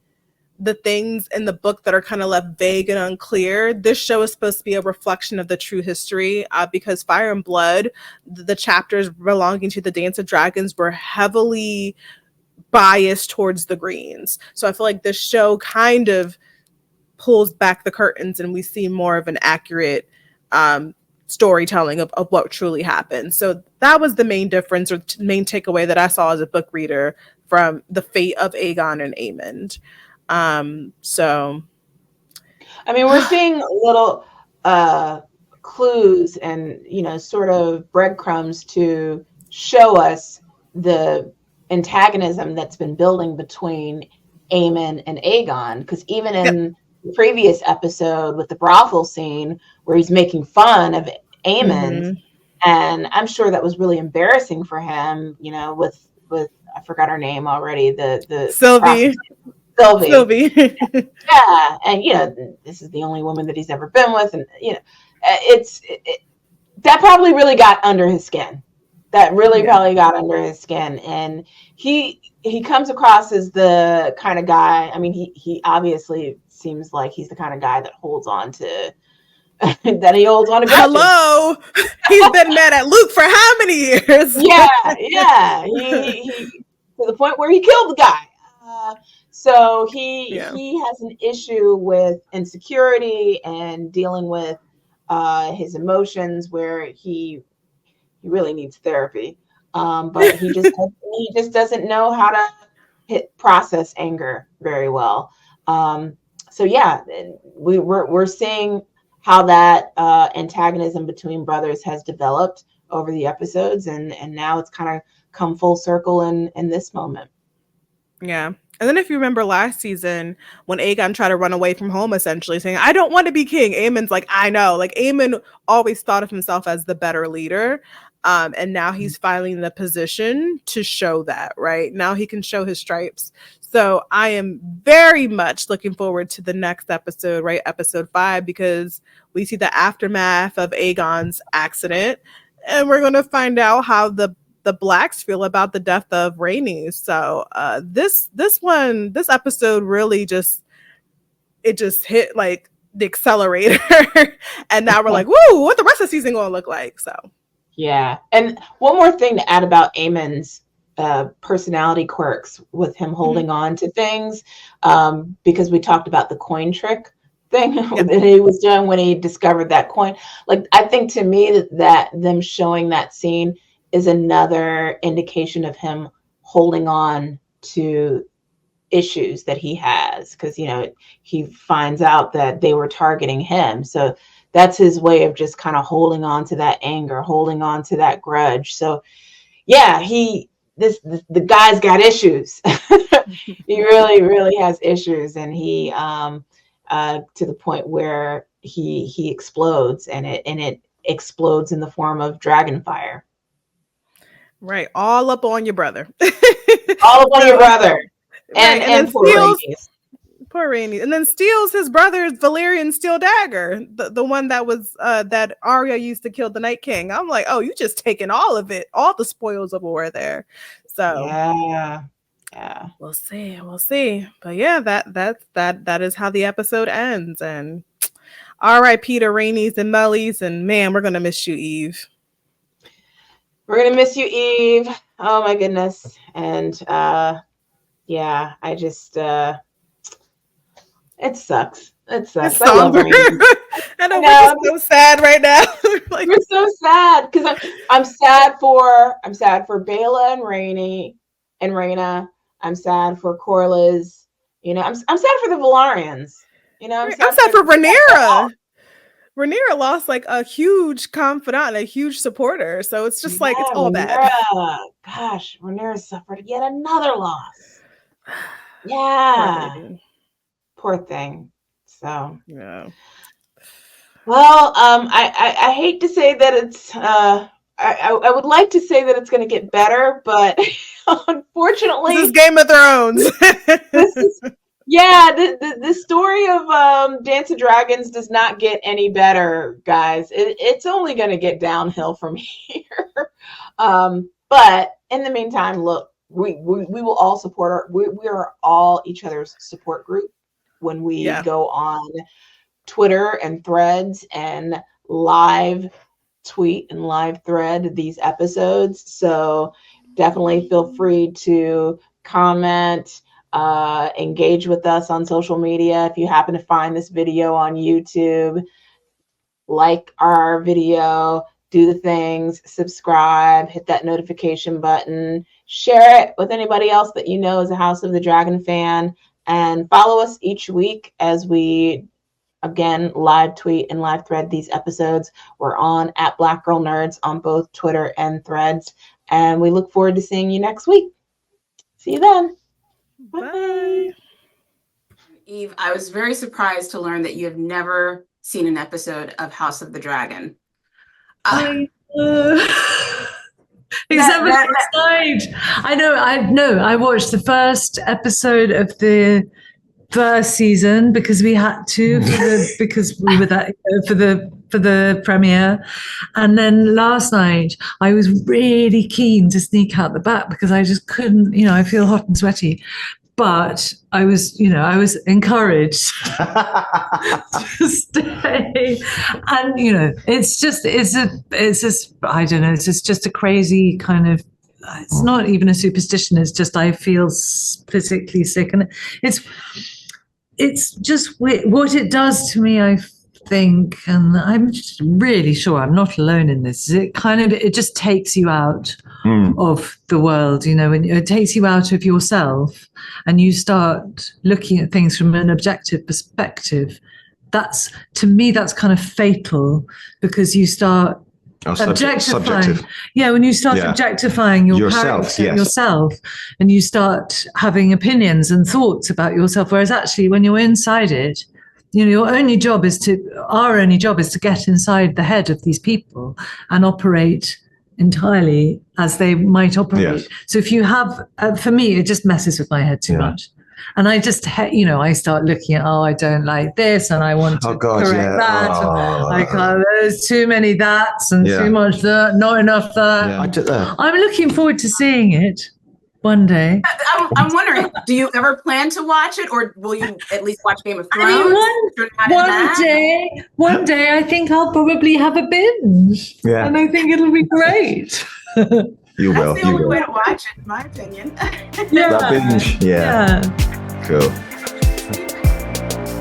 things in the book that are kind of left vague and unclear, this show is supposed to be a reflection of the true history, because Fire and Blood, the chapters belonging to the Dance of Dragons, were heavily biased towards the Greens. So I feel like this show kind of pulls back the curtains and we see more of an accurate storytelling of what truly happened. So that was the main difference, or main takeaway that I saw as a book reader from the fate of Aegon and Aemond. So I mean, we're seeing little clues and, sort of breadcrumbs to show us the antagonism that's been building between Aemon and Aegon. Because even in the previous episode with the brothel scene where he's making fun of Aemon, and I'm sure that was really embarrassing for him, with I forgot her name already, the Sylvie. Yeah, and this is the only woman that he's ever been with, and that probably really got under his skin. That really probably got under his skin, and he comes across as the kind of guy. I mean, he obviously seems like he's the kind of guy that holds on to that he holds on to grudges. Hello, he's been mad at Luke for how many years? Yeah, he to the point where he killed the guy. So he has an issue with insecurity and dealing with his emotions, where he really needs therapy. But he just doesn't know how to process anger very well. So yeah, we're seeing how that antagonism between brothers has developed over the episodes, and now it's kind of come full circle in this moment. Yeah. And then if you remember last season when Aegon tried to run away from home, essentially saying, I don't want to be king. Aemon's like, I know. Like, Aemon always thought of himself as the better leader. And now he's finally in the position to show that, right? Now he can show his stripes. So I am very much looking forward to the next episode, right? Episode 5, because we see the aftermath of Aegon's accident. And we're going to find out how the Blacks feel about the death of Rhaenys. So this episode really just hit like the accelerator. And now we're like, woo, what the rest of the season gonna look like? So yeah. And one more thing to add about Aemon's personality quirks with him holding on to things, because we talked about the coin trick thing that he was doing when he discovered that coin. Like, I think to me that them showing that scene is another indication of him holding on to issues that he has, because he finds out that they were targeting him. So that's his way of just kind of holding on to that anger, holding on to that grudge. So yeah, the guy's got issues. He really has issues, and he to the point where he explodes, and it explodes in the form of dragon fire. Right, all up on your brother. All up on your brother. And poor Rhaenys. Poor Rhaenys. And then steals his brother's Valyrian steel dagger, the one that was that Arya used to kill the Night King. I'm like, oh, you just taking all of it, all the spoils of war there. So yeah. Yeah. We'll see. But yeah, that is how the episode ends. And R.I.P. to Rainies and Mellies, and man, we're gonna miss you, Eve. We're gonna miss you, Eve. Oh my goodness. And yeah, I just it sucks. It sucks. I love Rainies. And I'm so sad right now. Like, we're so sad because I'm sad for Bela and Rainy and Raina. I'm sad for Corliss. You know, I'm sad for the Valarians. You know, I'm sad for Rhaenyra. Rhaenyra lost like a huge confidant, a huge supporter. So it's just like it's all bad. Gosh, Rhaenyra suffered yet another loss. Yeah, poor thing. So yeah. Well, I hate to say that it's I would like to say that it's going to get better, but unfortunately, this is Game of Thrones. The story of Dance of Dragons does not get any better, guys. It's only going to get downhill from here. But in the meantime, look, we will all support we are all each other's support group when we go on Twitter and Threads and live tweet and live thread these episodes. So definitely feel free to comment, engage with us on social media. If you happen to find this video on YouTube, like our video, do the things, subscribe, hit that notification button, share it with anybody else that you know is a House of the Dragon fan, and follow us each week as we again live tweet and live thread these episodes. We're on @BlackGirlNerds on both Twitter and Threads, and we look forward to seeing you next week. See you then. Bye. Eve, I was very surprised to learn that you have never seen an episode of House of the Dragon. Except for last night. I watched the first episode of the first season because we had to because we were that for the premiere, and then last night I was really keen to sneak out the back because I just couldn't. I feel hot and sweaty, but I was encouraged to stay, and it's just I don't know, it's just a crazy kind of. It's not even a superstition. It's just I feel physically sick, and it's just what it does to me, I think, and I'm just really sure I'm not alone in this. It just takes you out of the world, when it takes you out of yourself and you start looking at things from an objective perspective. That's, to me, that's kind of fatal because you start objectifying. Yeah, when you start objectifying yourself, yourself, and you start having opinions and thoughts about yourself, whereas actually when you're inside it, our only job is to get inside the head of these people and operate entirely as they might operate. Yes. So if you have, for me, it just messes with my head too much. And I just, I start looking at, I don't like this, and I want to correct that. I can't, there's too many that's and too much that, not enough that. Yeah. I'm looking forward to seeing it one day. I'm wondering, do you ever plan to watch it, or will you at least watch Game of Thrones? One day, I think I'll probably have a binge. Yeah. And I think it'll be great. You will. That's the only way to watch it, in my opinion. That binge. Yeah. Cool.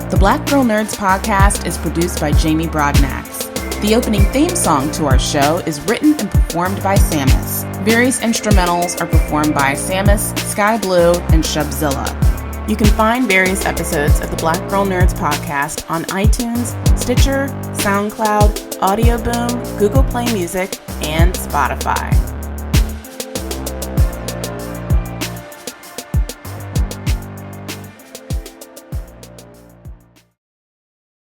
The Black Girl Nerds podcast is produced by Jamie Broadnax. The opening theme song to our show is written and performed by Samus. Various instrumentals are performed by Samus, Sky Blue, and Shubzilla. You can find various episodes of the Black Girl Nerds podcast on iTunes, Stitcher, SoundCloud, Audio Boom, Google Play Music, and Spotify.